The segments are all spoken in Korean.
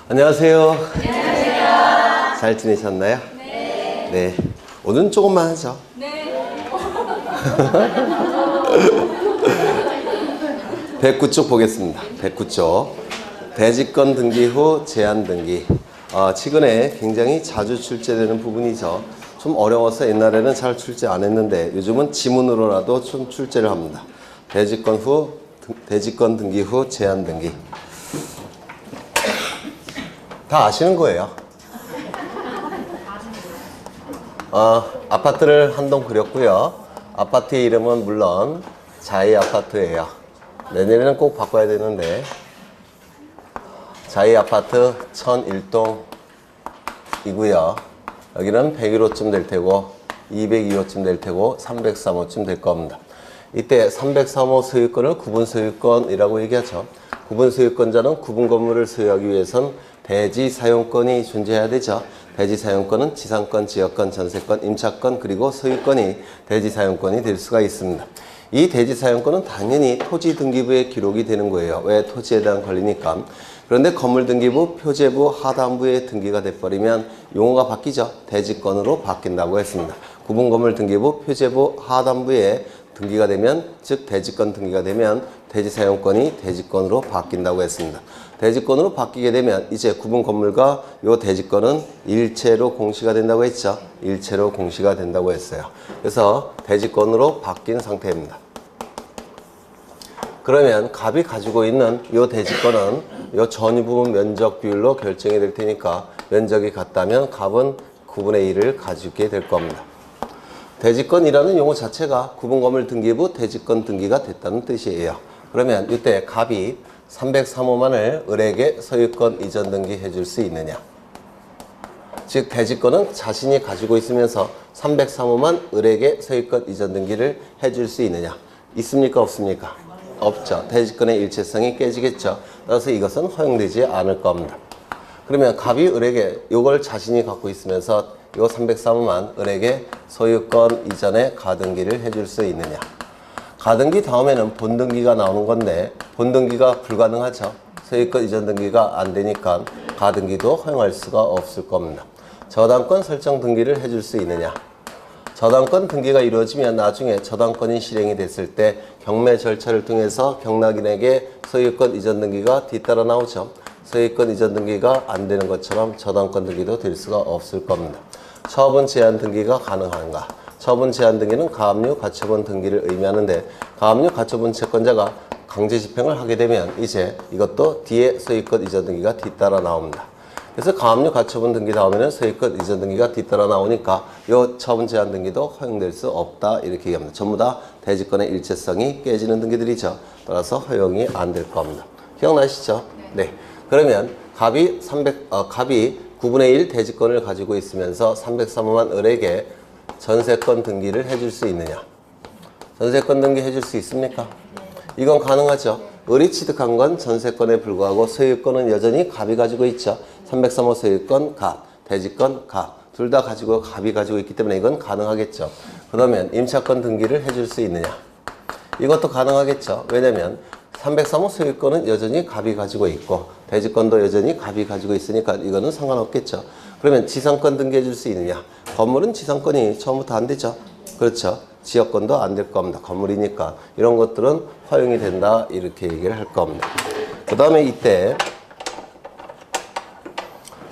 안녕하세요. 안녕하세요. 잘 지내셨나요? 네. 네. 오늘은 조금만 하죠. 네. 109쪽 보겠습니다. 109쪽. 대지권 등기 후 제한 등기. 최근에 굉장히 자주 출제되는 부분이죠. 좀 어려워서 옛날에는 잘 출제 안 했는데 요즘은 지문으로라도 좀 출제를 합니다. 대지권 등기 후 제한 등기. 다 아시는 거예요. 아파트를 한 동 그렸고요. 아파트의 이름은 물론 자이 아파트예요. 내년에는 꼭 바꿔야 되는데 자이 아파트 1001동이고요. 여기는 101호쯤 될 테고 202호쯤 될 테고 303호쯤 될 겁니다. 이때 303호 소유권을 구분 소유권이라고 얘기하죠. 구분 소유권자는 구분 건물을 소유하기 위해선 대지 사용권이 존재해야 되죠. 대지 사용권은 지상권, 지역권, 전세권, 임차권 그리고 소유권이 대지 사용권이 될 수가 있습니다. 이 대지 사용권은 당연히 토지 등기부에 기록이 되는 거예요. 왜? 토지에 대한 권리니까. 그런데 건물 등기부, 표제부, 하단부에 등기가 돼버리면 용어가 바뀌죠. 대지권으로 바뀐다고 했습니다. 구분 건물 등기부, 표제부, 하단부에 등기가 되면, 즉 대지권 등기가 되면 대지 사용권이 대지권으로 바뀐다고 했습니다. 대지권으로 바뀌게 되면 이제 구분 건물과 요 대지권은 일체로 공시가 된다고 했죠. 일체로 공시가 된다고 했어요. 그래서 대지권으로 바뀐 상태입니다. 그러면 갑이 가지고 있는 요 대지권은 요 전유 부분 면적 비율로 결정이 될 테니까 면적이 같다면 갑은 9분의 1을 가지게 될 겁니다. 대지권이라는 용어 자체가 구분 건물 등기부 대지권 등기가 됐다는 뜻이에요. 그러면 이때 갑이 303호만을 을에게 소유권 이전 등기해 줄 수 있느냐. 즉 대지권은 자신이 가지고 있으면서 303호만 을에게 소유권 이전 등기를 해줄 수 있느냐. 있습니까? 없습니까? 없죠. 대지권의 일체성이 깨지겠죠. 따라서 이것은 허용되지 않을 겁니다. 그러면 갑이 을에게 이걸 자신이 갖고 있으면서 이 303호만 을에게 소유권 이전의 가등기를 해줄 수 있느냐. 가등기 다음에는 본등기가 나오는 건데 본등기가 불가능하죠. 소유권 이전 등기가 안 되니까 가등기도 허용할 수가 없을 겁니다. 저당권 설정 등기를 해줄 수 있느냐. 저당권 등기가 이루어지면 나중에 저당권이 실행이 됐을 때 경매 절차를 통해서 경락인에게 소유권 이전 등기가 뒤따라 나오죠. 소유권 이전 등기가 안 되는 것처럼 저당권 등기도 될 수가 없을 겁니다. 처분 제한 등기가 가능한가? 처분 제한 등기는 가압류 가처분 등기를 의미하는데 가압류 가처분 채권자가 강제 집행을 하게 되면 이제 이것도 뒤에 소유권 이전 등기가 뒤따라 나옵니다. 그래서 가압류 가처분 등기 다음에는 소유권 이전 등기가 뒤따라 나오니까 이 처분 제한 등기도 허용될 수 없다 이렇게 얘기합니다. 전부 다 대지권의 일체성이 깨지는 등기들이죠. 따라서 허용이 안 될 겁니다. 기억나시죠? 네. 그러면 갑이 9분의 1 대지권을 가지고 있으면서 303호만 을에게 전세권 등기를 해줄 수 있느냐. 전세권 등기 해줄 수 있습니까? 이건 가능하죠. 을이 취득한 건 전세권에 불과하고 소유권은 여전히 갑이 가지고 있죠. 303호 소유권 갑, 대지권 갑. 둘 다 가지고 갑이 가지고 있기 때문에 이건 가능하겠죠. 그러면 임차권 등기를 해줄 수 있느냐. 이것도 가능하겠죠. 왜냐면 303호 소유권은 여전히 갑이 가지고 있고 대지권도 여전히 갑이 가지고 있으니까 이거는 상관없겠죠. 그러면 지상권 등기해 줄 수 있느냐. 건물은 지상권이 처음부터 안 되죠. 그렇죠. 지역권도 안 될 겁니다. 건물이니까 이런 것들은 허용이 된다 이렇게 얘기를 할 겁니다. 그 다음에 이때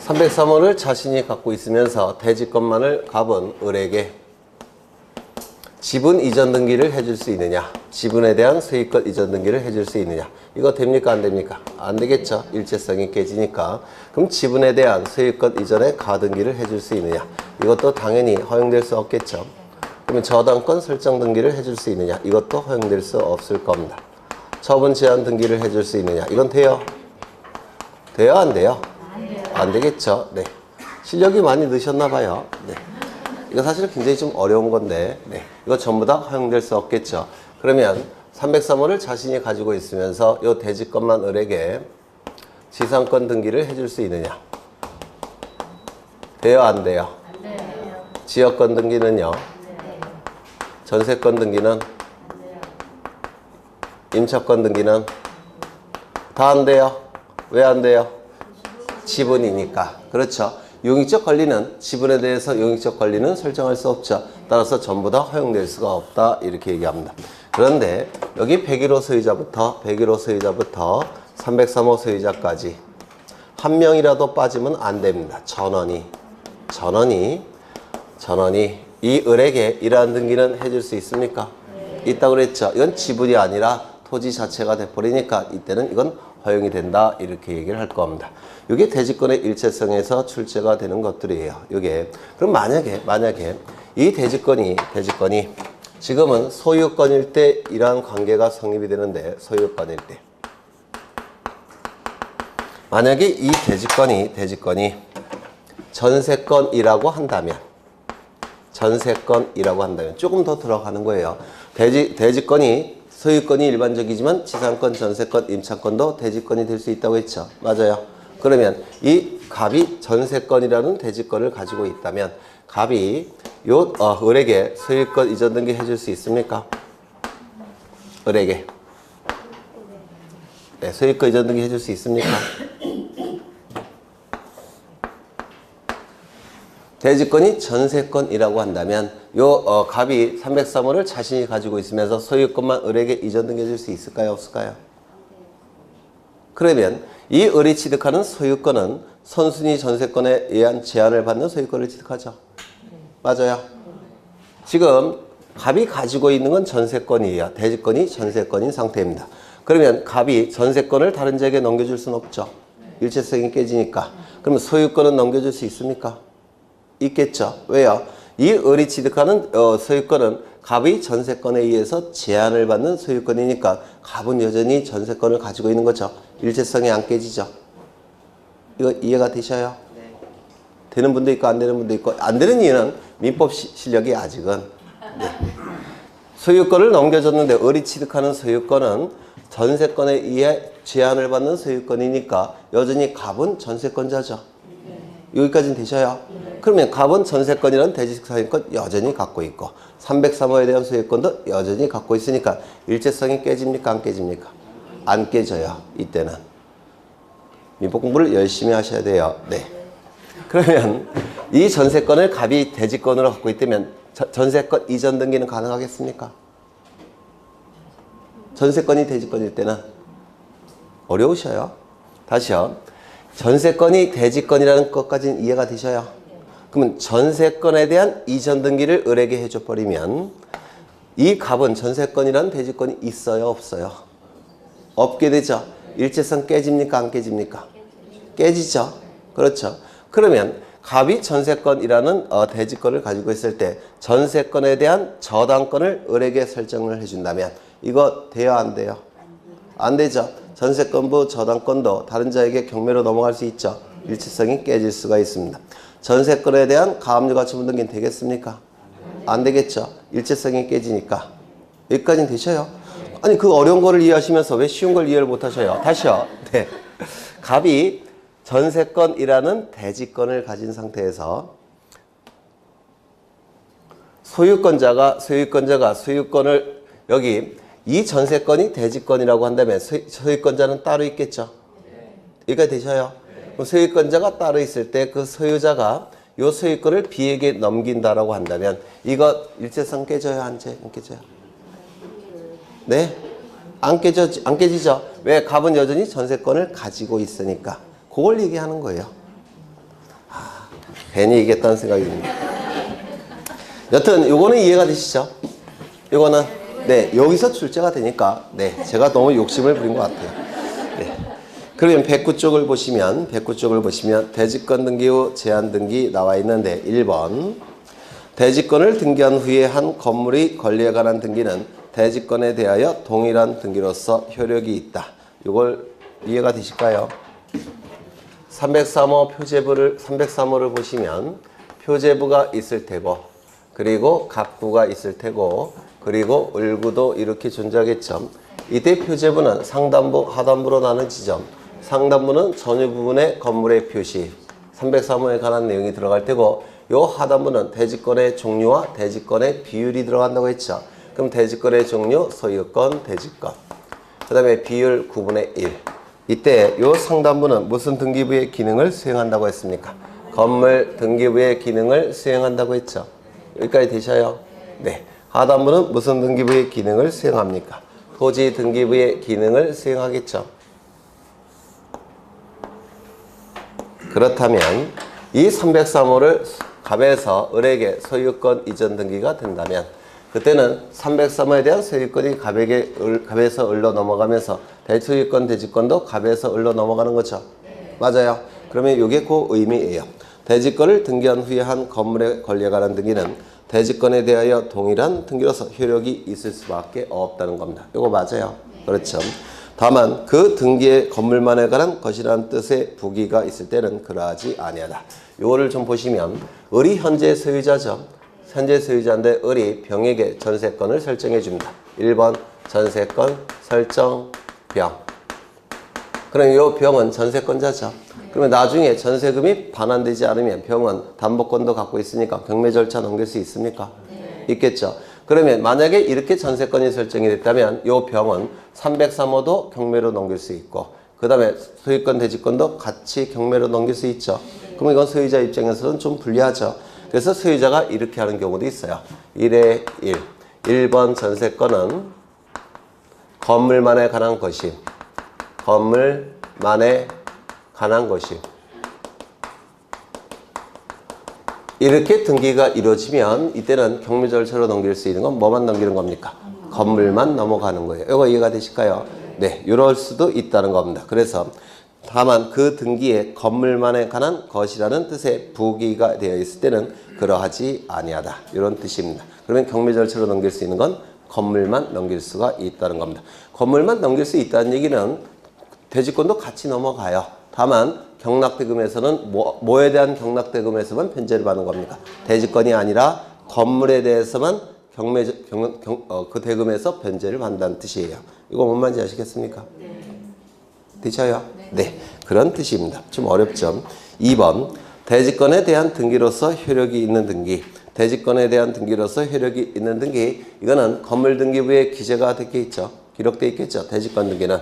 303호를 자신이 갖고 있으면서 대지권만을 갑은 을에게 지분 이전 등기를 해줄 수 있느냐. 지분에 대한 소유권 이전 등기를 해줄 수 있느냐. 이거 됩니까? 안 됩니까? 안 되겠죠. 일체성이 깨지니까. 그럼 지분에 대한 소유권 이전의 가등기를 해줄 수 있느냐. 이것도 당연히 허용될 수 없겠죠. 그러면 저당권 설정 등기를 해줄 수 있느냐. 이것도 허용될 수 없을 겁니다. 처분 제한 등기를 해줄 수 있느냐. 이건 돼요? 돼요? 안 돼요? 안 되겠죠. 네. 실력이 많이 느셨나 봐요. 네. 이거 사실 굉장히 좀 어려운 건데 네. 이거 전부 다 허용될 수 없겠죠. 그러면 303호를 자신이 가지고 있으면서 이 대지권만 을에게 지상권 등기를 해줄 수 있느냐. 돼요? 안 돼요? 안 돼요. 지역권 등기는요? 네. 전세권 등기는? 임차권 등기는? 다 안 돼요. 왜 안 돼요? 지분이니까. 그렇죠. 용익적 권리는 지분에 대해서 용익적 권리는 설정할 수 없죠. 따라서 전부 다 허용될 수가 없다. 이렇게 얘기합니다. 그런데 여기 101호 소유자부터 303호 소유자까지 한 명이라도 빠지면 안 됩니다. 전원이 이 을에게 이러한 등기는 해줄 수 있습니까? 있다고 그랬죠. 이건 지분이 아니라 토지 자체가 돼버리니까 이때는 이건 허용이 된다. 이렇게 얘기를 할 겁니다. 이게 대지권의 일체성에서 출제가 되는 것들이에요. 이게 그럼 만약에 이 대지권이 지금은 소유권일 때 이러한 관계가 성립이 되는데 소유권일 때 만약에 이 대지권이 전세권이라고 한다면 조금 더 들어가는 거예요. 대지권이 소유권이 일반적이지만 지상권, 전세권, 임차권도 대지권이 될 수 있다고 했죠. 맞아요. 그러면 이 갑이 전세권이라는 대지권을 가지고 있다면 갑이 을에게 소유권 이전 등기 해줄 수 있습니까? 을에게 소유권 이전 등기 해줄 수 있습니까? 대지권이 전세권이라고 한다면 갑이 303호를 자신이 가지고 있으면서 소유권만 을에게 이전 등기해 줄 수 있을까요? 없을까요? 그러면 이 을이 취득하는 소유권은 선순위 전세권에 의한 제한을 받는 소유권을 취득하죠. 맞아요. 지금 갑이 가지고 있는 건 전세권이에요. 대지권이 전세권인 상태입니다. 그러면 갑이 전세권을 다른 자에게 넘겨줄 수는 없죠. 일체성이 깨지니까. 그러면 소유권은 넘겨줄 수 있습니까? 있겠죠. 왜요? 이 을이 취득하는 소유권은 갑이 전세권에 의해서 제한을 받는 소유권이니까 갑은 여전히 전세권을 가지고 있는 거죠. 일체성이 안 깨지죠. 이거 이해가 되셔요? 네. 되는 분도 있고 안 되는 분도 있고 안 되는 이유는 민법 실력이 아직은 소유권을 넘겨줬는데 을이 취득하는 소유권은 전세권에 의해 제한을 받는 소유권이니까 여전히 갑은 전세권자죠. 여기까지는 되셔요? 그러면 갑은 전세권이라는 대지사유권 여전히 갖고 있고 303호에 대한 소유권도 여전히 갖고 있으니까 일체성이 깨집니까? 안 깨집니까? 안 깨져요. 이때는. 민법 공부를 열심히 하셔야 돼요. 네. 그러면 이 전세권을 갑이 대지권으로 갖고 있다면 전세권 이전 등기는 가능하겠습니까? 전세권이 대지권일 때는 어려우셔요. 다시요. 전세권이 대지권이라는 것까지는 이해가 되셔요? 그러면 전세권에 대한 이전 등기를 을에게 해줘버리면 이 갑은 전세권이라는 대지권이 있어요? 없어요? 없게 되죠? 일체성 깨집니까? 안 깨집니까? 깨지죠? 그렇죠? 그러면 갑이 전세권이라는 대지권을 가지고 있을 때 전세권에 대한 저당권을 을에게 설정을 해준다면 이거 돼요? 안 돼요? 안 되죠? 전세권부 저당권도 다른 자에게 경매로 넘어갈 수 있죠. 일체성이 깨질 수가 있습니다. 전세권에 대한 가압류 가처분 등기는 되겠습니까? 안 되겠죠. 일체성이 깨지니까. 여기까지는 되셔요? 아니 그 어려운 거를 이해하시면서 왜 쉬운 걸 이해를 못 하셔요? 다시요. 네. 갑이 전세권이라는 대지권을 가진 상태에서 소유권자가 소유권을 여기 이 전세권이 대지권이라고 한다면 소유권자는 따로 있겠죠? 여기가 되셔요? 그럼 소유권자가 따로 있을 때 그 소유자가 이 소유권을 B에게 넘긴다라고 한다면 이거 일체성 깨져요? 안 깨져요? 네? 안 깨지죠? 왜? 갑은 여전히 전세권을 가지고 있으니까. 그걸 얘기하는 거예요. 괜히 얘기했다는 생각이 듭니다. 여튼 요거는 이해가 되시죠? 요거는 네, 여기서 출제가 되니까 제가 너무 욕심을 부린 것 같아요. 네. 그러면 109쪽을 보시면 대지권 등기 후 제한 등기 나와 있는데 1번 대지권을 등기한 후에 한 건물의 권리에 관한 등기는 대지권에 대하여 동일한 등기로서 효력이 있다. 이걸 이해가 되실까요? 303호를 보시면 표제부가 있을 테고 그리고 갑구가 있을 테고 그리고 을구도 이렇게 존재하겠죠. 이때 표제부는 상단부, 하단부로 나눠지죠. 상단부는 전유 부분의 건물의 표시, 303호에 관한 내용이 들어갈 테고 요 하단부는 대지권의 종류와 대지권의 비율이 들어간다고 했죠. 그럼 대지권의 종류, 소유권, 대지권. 그 다음에 비율 9분의 1. 이때 요 상단부는 무슨 등기부의 기능을 수행한다고 했습니까? 건물 등기부의 기능을 수행한다고 했죠. 여기까지 되셔요? 네. 하단부는 무슨 등기부의 기능을 수행합니까? 토지 등기부의 기능을 수행하겠죠. 그렇다면 이 303호를 갑에서 을에게 소유권 이전 등기가 된다면 그때는 303호에 대한 소유권이 갑에서 을로 넘어가면서 대소유권 대지권도 갑에서 을로 넘어가는 거죠. 맞아요. 그러면 이게 그 의미예요. 대지권을 등기한 후에 한 건물의 권리에 관한 등기는 대지권에 대하여 동일한 등기로서 효력이 있을 수밖에 없다는 겁니다. 이거 맞아요. 그렇죠. 다만 그 등기의 건물만에 관한 것이라는 뜻의 부기가 있을 때는 그러하지 아니하다. 이거를 좀 보시면 을이 현재 소유자죠. 현재 소유자인데 을이 병에게 전세권을 설정해 줍니다. 1번 전세권 설정 병. 그럼 이 병은 전세권자죠. 그러면 나중에 전세금이 반환되지 않으면 병은 담보권도 갖고 있으니까 경매 절차 넘길 수 있습니까? 있겠죠. 그러면 만약에 이렇게 전세권이 설정이 됐다면 이 병은 303호도 경매로 넘길 수 있고 그 다음에 소유권 대지권도 같이 경매로 넘길 수 있죠. 그럼 이건 소유자 입장에서는 좀 불리하죠. 그래서 소유자가 이렇게 하는 경우도 있어요. 1에 1. 1번 전세권은 건물만에 관한 것이 건물만에 관한 것이 이렇게 등기가 이루어지면 이때는 경매 절차로 넘길 수 있는 건 뭐만 넘기는 겁니까? 건물만 넘어가는 거예요. 이거 이해가 되실까요? 네, 이럴 수도 있다는 겁니다. 그래서 다만 그 등기에 건물만에 관한 것이라는 뜻의 부기가 되어 있을 때는 그러하지 아니하다. 이런 뜻입니다. 그러면 경매 절차로 넘길 수 있는 건 건물만 넘길 수가 있다는 겁니다. 건물만 넘길 수 있다는 얘기는 대지권도 같이 넘어가요. 다만 경락대금에서는 뭐에 대한 경락대금에서만 변제를 받는 겁니까? 대지권이 아니라 건물에 대해서만 그 대금에서 변제를 받는다는 뜻이에요. 이거 뭔 말인지 아시겠습니까? 되셔요? 네. 그런 뜻입니다. 좀 어렵죠? 2번 대지권에 대한 등기로서 효력이 있는 등기. 대지권에 대한 등기로서 효력이 있는 등기. 이거는 건물 등기부에 기재가 되어 있죠. 기록되어 있겠죠. 대지권 등기는.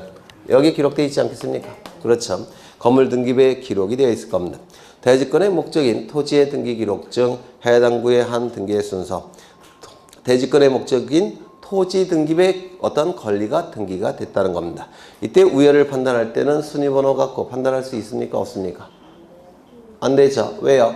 여기 기록되어 있지 않겠습니까? 그렇죠. 건물 등기부에 기록이 되어 있을 겁니다. 대지권의 목적인 토지의 등기 기록 중 해당 구의 한 등기의 순서. 대지권의 목적인 토지 등기부의 어떤 권리가 등기가 됐다는 겁니다. 이때 우열을 판단할 때는 순위번호 갖고 판단할 수 있습니까? 없습니까? 안 되죠. 왜요?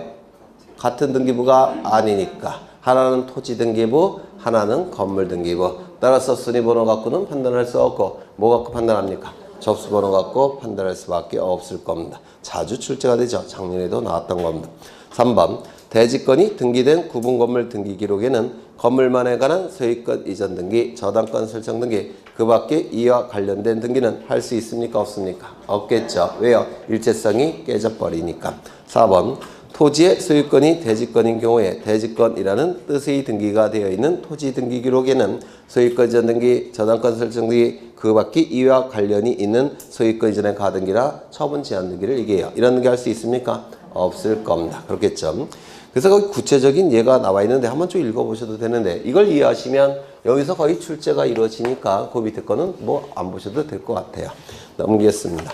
같은 등기부가 아니니까. 하나는 토지 등기부, 하나는 건물 등기부. 따라서 순위번호 갖고는 판단할 수 없고 뭐 갖고 판단합니까? 접수번호 갖고 판단할 수밖에 없을 겁니다. 자주 출제가 되죠. 작년에도 나왔던 겁니다. 3번 대지권이 등기된 구분건물 등기 기록에는 건물만에 관한 소유권 이전 등기, 저당권 설정 등기, 그 밖에 이와 관련된 등기는 할 수 있습니까? 없습니까? 없겠죠. 왜요? 일체성이 깨져버리니까. 4번 토지의 소유권이 대지권인 경우에 대지권이라는 뜻의 등기가 되어 있는 토지 등기 기록에는 소유권 이전 등기, 저당권 설정 등기, 그 밖에 이와 관련이 있는 소유권 이전의 가등기나 처분 제한 등기를 얘기해요. 이런 등기 할 수 있습니까? 없을 겁니다. 그렇겠죠. 그래서 거기 구체적인 예가 나와 있는데 한번 좀 읽어보셔도 되는데 이걸 이해하시면 여기서 거의 출제가 이루어지니까 그 밑에 거는 뭐 안 보셔도 될 것 같아요. 넘기겠습니다.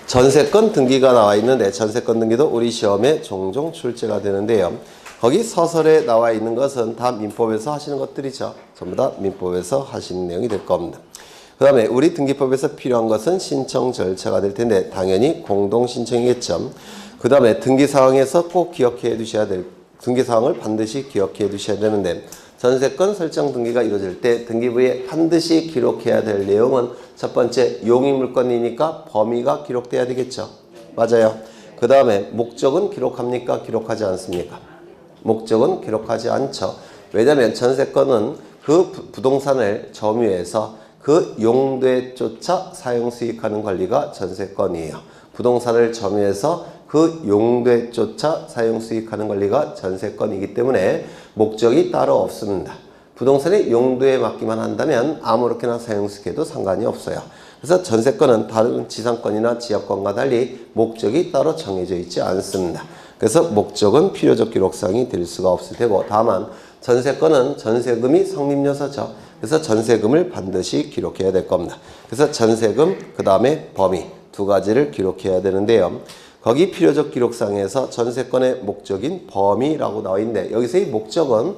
전세권 등기가 나와 있는데 전세권 등기도 우리 시험에 종종 출제가 되는데요. 거기 서설에 나와 있는 것은 다 민법에서 하시는 것들이죠. 전부 다 민법에서 하시는 내용이 될 겁니다. 그 다음에 우리 등기법에서 필요한 것은 신청 절차가 될 텐데 당연히 공동신청이겠죠. 그 다음에 등기사항에서 꼭 기억해 두셔야 될 등기사항을 반드시 기억해 두셔야 되는데 전세권 설정 등기가 이루어질 때 등기부에 반드시 기록해야 될 내용은 첫 번째 용의물건이니까 범위가 기록돼야 되겠죠. 맞아요. 그 다음에 목적은 기록합니까? 기록하지 않습니까? 목적은 기록하지 않죠. 왜냐하면 전세권은 그 부동산을 점유해서 그 용도에 쫓아 사용 수익하는 권리가 전세권이에요. 부동산을 점유해서 그 용도에 쫓아 사용 수익하는 권리가 전세권이기 때문에 목적이 따로 없습니다. 부동산의 용도에 맡기만 한다면 아무렇게나 사용 수익해도 상관이 없어요. 그래서 전세권은 다른 지상권이나 지역권과 달리 목적이 따로 정해져 있지 않습니다. 그래서 목적은 필요적 기록사항이 될 수가 없을 테고 다만 전세권은 전세금이 성립요소죠. 그래서 전세금을 반드시 기록해야 될 겁니다. 그래서 전세금, 그 다음에 범위 두 가지를 기록해야 되는데요. 거기 필요적 기록상에서 전세권의 목적인 범위라고 나와 있는데 여기서 이 목적은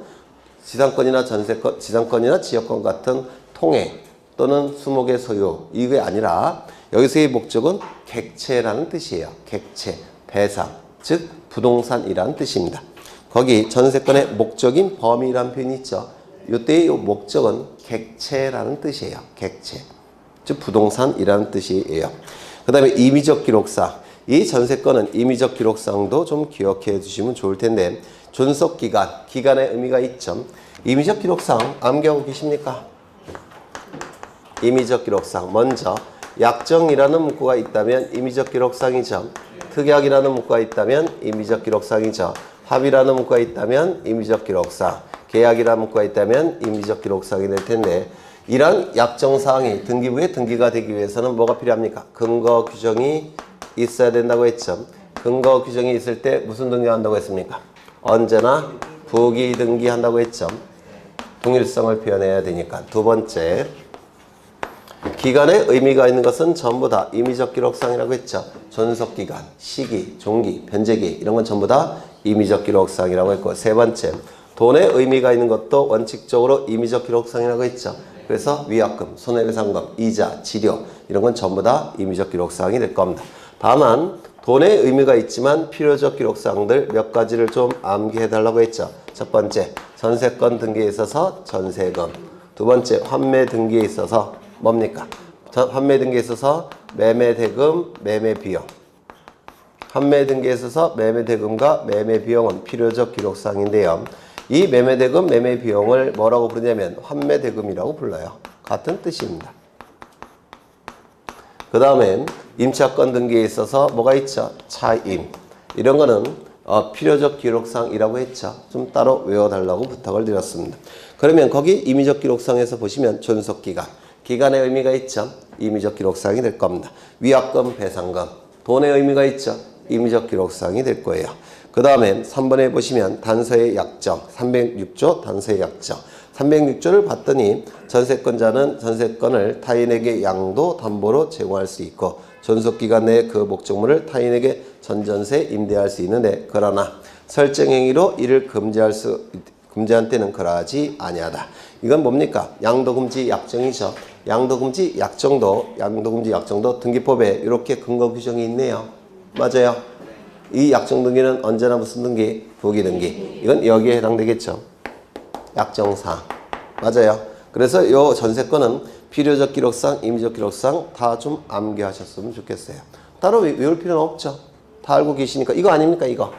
지상권이나 전세권, 지상권이나 지역권 같은 통해 또는 수목의 소유 이게 아니라 여기서의 목적은 객체라는 뜻이에요. 객체, 대상, 즉 부동산이라는 뜻입니다. 거기 전세권의 목적인 범위라는 표현이 있죠. 이때의 목적은 객체라는 뜻이에요. 객체, 즉 부동산이라는 뜻이에요. 그 다음에 임의적 기록상, 이 전세권은 임의적 기록상도 좀 기억해 주시면 좋을 텐데 존속기간, 기간의 의미가 있죠. 임의적 기록상 암기하고 계십니까? 임의적 기록상, 먼저 약정이라는 문구가 있다면 임의적 기록상이죠. 특약이라는 문구가 있다면 임의적 기록상이죠. 합의라는 문구가 있다면 임의적 기록상, 계약이라는 문구가 있다면 임의적 기록상이 될 텐데 이런 약정사항이 등기부에 등기가 되기 위해서는 뭐가 필요합니까? 근거 규정이 있어야 된다고 했죠. 근거 규정이 있을 때 무슨 등기한다고 했습니까? 언제나 부기 등기한다고 했죠. 동일성을 표현해야 되니까. 두 번째, 기간의 의미가 있는 것은 전부 다 임의적 기록상이라고 했죠. 존속기간, 시기, 종기, 변제기 이런 건 전부 다 임의적 기록상이라고 했고, 세 번째, 돈의 의미가 있는 것도 원칙적으로 임의적 기록상이라고 했죠. 그래서 위약금, 손해배상금, 이자, 지료 이런 건 전부 다 임의적 기록상이 될 겁니다. 다만 돈의 의미가 있지만 필요적 기록사항들 몇 가지를 좀 암기해 달라고 했죠. 첫 번째, 전세권 등기에 있어서 전세금. 두 번째, 환매 등기에 있어서 뭡니까? 환매 등기에 있어서 매매대금, 매매비용. 환매 등기에 있어서 매매대금과 매매비용은 필요적 기록사항인데요. 이 매매대금, 매매비용을 뭐라고 부르냐면 환매대금이라고 불러요. 같은 뜻입니다. 그 다음에 임차권 등기에 있어서 뭐가 있죠? 차임. 이런 거는 필요적 기록상이라고 했죠. 좀 따로 외워달라고 부탁을 드렸습니다. 그러면 거기 임의적 기록상에서 보시면 존속기간. 기간의 의미가 있죠. 임의적 기록상이 될 겁니다. 위약금, 배상금. 돈의 의미가 있죠. 임의적 기록상이 될 거예요. 그 다음에 3번에 보시면 단서의 약정. 306조 단서의 약정. 306조를 봤더니 전세권자는 전세권을 타인에게 양도 담보로 제공할 수 있고 존속기간 내에 그 목적물을 타인에게 전전세 임대할 수 있는데 그러나 설정행위로 이를 금지한 때는 그러하지 아니하다. 이건 뭡니까? 양도금지 약정이죠. 양도금지 약정도 등기법에 이렇게 근거 규정이 있네요. 맞아요. 이 약정 등기는 언제나 무슨 등기? 부기 등기. 이건 여기에 해당되겠죠. 약정사항. 맞아요. 그래서 이 전세권은 필요적 기록상, 임의적 기록상 다 좀 암기하셨으면 좋겠어요. 따로 외울 필요는 없죠. 다 알고 계시니까. 이거 아닙니까? 이거.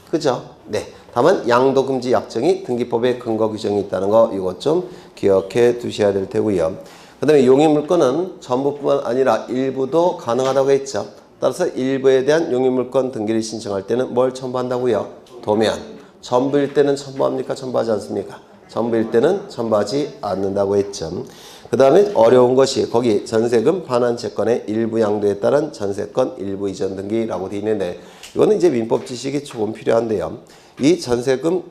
그죠? 네. 다만 양도금지 약정이 등기법에 근거 규정이 있다는 거 이것 좀 기억해 두셔야 될 테고요. 그 다음에 용의물권은 전부뿐만 아니라 일부도 가능하다고 했죠. 따라서 일부에 대한 용의물권 등기를 신청할 때는 뭘 첨부한다고요? 도면. 전부일 때는 첨부합니까? 첨부하지 않습니까? 전부일 때는 첨부하지 않는다고 했죠. 그 다음에 어려운 것이 거기 전세금 반환 채권의 일부 양도에 따른 전세권 일부 이전 등기라고 되어 있는데 이거는 이제 민법 지식이 조금 필요한데요. 이 전세금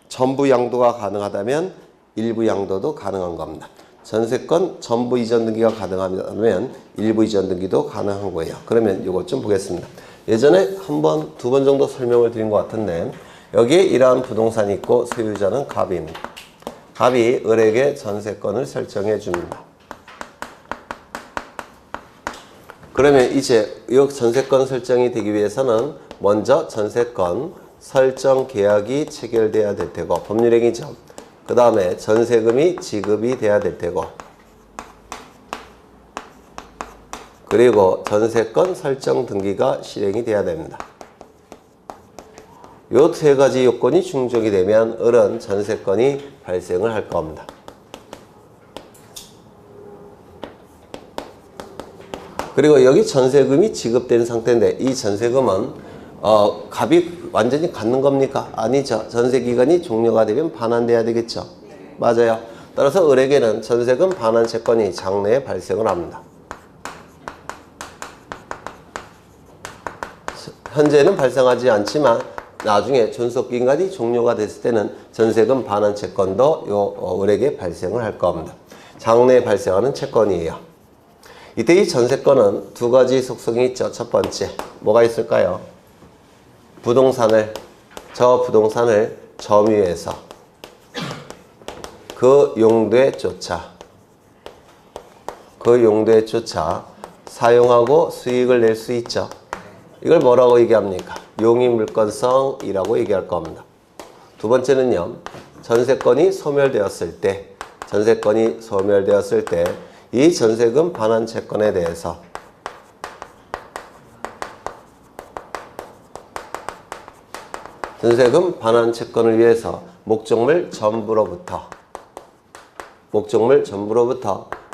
전부 양도가 가능하다면 일부 양도도 가능한 겁니다. 전세권 전부 이전 등기가 가능하면 일부 이전 등기도 가능한 거예요. 그러면 이것 좀 보겠습니다. 예전에 한 번, 두 번 정도 설명을 드린 것 같은데 여기에 이러한 부동산이 있고 소유자는 갑입니다. 갑이 을에게 전세권을 설정해 줍니다. 그러면 이제 이 전세권 설정이 되기 위해서는 먼저 전세권 설정 계약이 체결돼야 될 테고 법률행위죠. 그 다음에 전세금이 지급이 돼야 될 테고 그리고 전세권 설정 등기가 실행이 돼야 됩니다. 요 세 가지 요건이 충족이 되면 을은 전세권이 발생을 할 겁니다. 그리고 여기 전세금이 지급된 상태인데 이 전세금은 갑이 완전히 갖는 겁니까? 아니죠. 전세기간이 종료가 되면 반환돼야 되겠죠. 맞아요. 따라서 을에게는 전세금 반환 채권이 장래에 발생을 합니다. 현재는 발생하지 않지만 나중에 존속기간이 종료가 됐을 때는 전세금 반환 채권도 요 을에게 발생을 할 겁니다. 장래에 발생하는 채권이에요. 이때 이 전세권은 두 가지 속성이 있죠. 첫 번째, 뭐가 있을까요? 저 부동산을 점유해서 그 용도에 쫓아 사용하고 수익을 낼 수 있죠. 이걸 뭐라고 얘기합니까? 용의물권성이라고 얘기할 겁니다. 두 번째는요, 전세권이 소멸되었을 때 이 전세금 반환 채권에 대해서 전세금 반환 채권을 위해서 목적물 전부로부터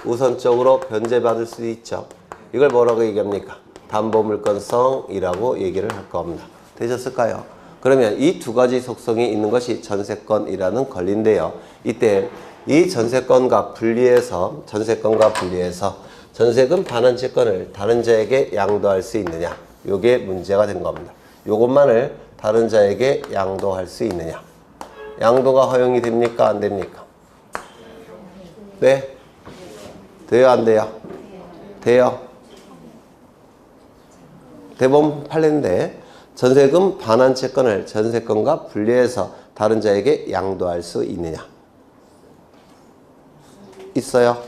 우선적으로 변제받을 수 있죠. 이걸 뭐라고 얘기합니까? 담보물권성이라고 얘기를 할 겁니다. 되셨을까요? 그러면 이 두 가지 속성이 있는 것이 전세권이라는 권리인데요. 이때 이 전세권과 분리해서 전세금 반환 채권을 다른 자에게 양도할 수 있느냐, 요게 문제가 된 겁니다. 요것만을 다른 자에게 양도할 수 있느냐, 양도가 허용이 됩니까? 안 됩니까? 네? 돼요? 안 돼요? 돼요? 대법원 판례인데 전세금 반환 채권을 전세권과 분리해서 다른 자에게 양도할 수 있느냐? 있어요?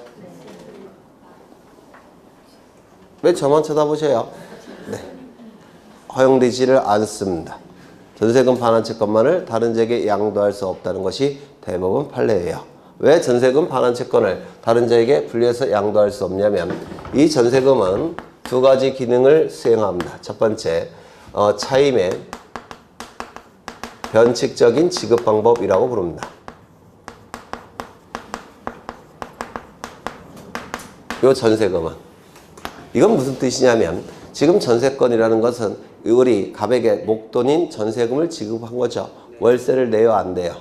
왜 저만 쳐다보셔요? 네. 허용되지를 않습니다. 전세금 반환 채권만을 다른 자에게 양도할 수 없다는 것이 대법원 판례예요. 왜 전세금 반환 채권을 다른 자에게 분리해서 양도할 수 없냐면 이 전세금은 두 가지 기능을 수행합니다. 첫 번째, 차임의 변칙적인 지급 방법이라고 부릅니다. 요 전세금은 이건 무슨 뜻이냐면 지금 전세권이라는 것은 우리 갑에게 목돈인 전세금을 지급한 거죠. 월세를 내요, 안 내요?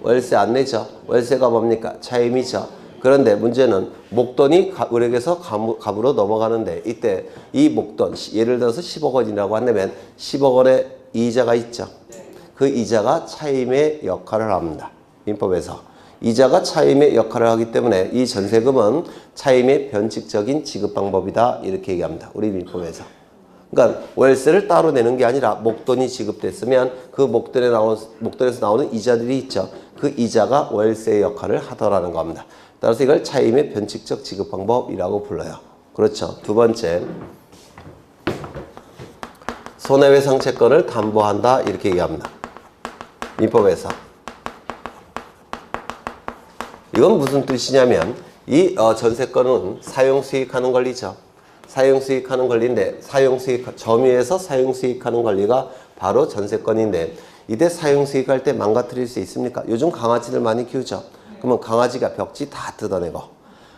월세 안 내죠. 월세가 뭡니까? 차임이죠. 그런데 문제는 목돈이 을에게서 갑으로 넘어가는데 이때 이 목돈, 예를 들어서 10억 원이라고 한다면 10억 원의 이자가 있죠. 그 이자가 차임의 역할을 합니다. 민법에서. 이자가 차임의 역할을 하기 때문에 이 전세금은 차임의 변칙적인 지급 방법이다, 이렇게 얘기합니다. 우리 민법에서. 그러니까 월세를 따로 내는 게 아니라 목돈이 지급됐으면 그 목돈에서 나오는 이자들이 있죠. 그 이자가 월세의 역할을 하더라는 겁니다. 따라서 이걸 차임의 변칙적 지급 방법이라고 불러요. 그렇죠. 두 번째, 손해배상 채권을 담보한다, 이렇게 얘기합니다. 민법에서. 이건 무슨 뜻이냐면 이 전세권은 사용수익하는 권리죠. 사용수익하는 권리인데 점유해서 사용수익하는 권리가 바로 전세권인데 이때 사용수익할 때 망가뜨릴 수 있습니까? 요즘 강아지들 많이 키우죠. 그러면 강아지가 벽지 다 뜯어내고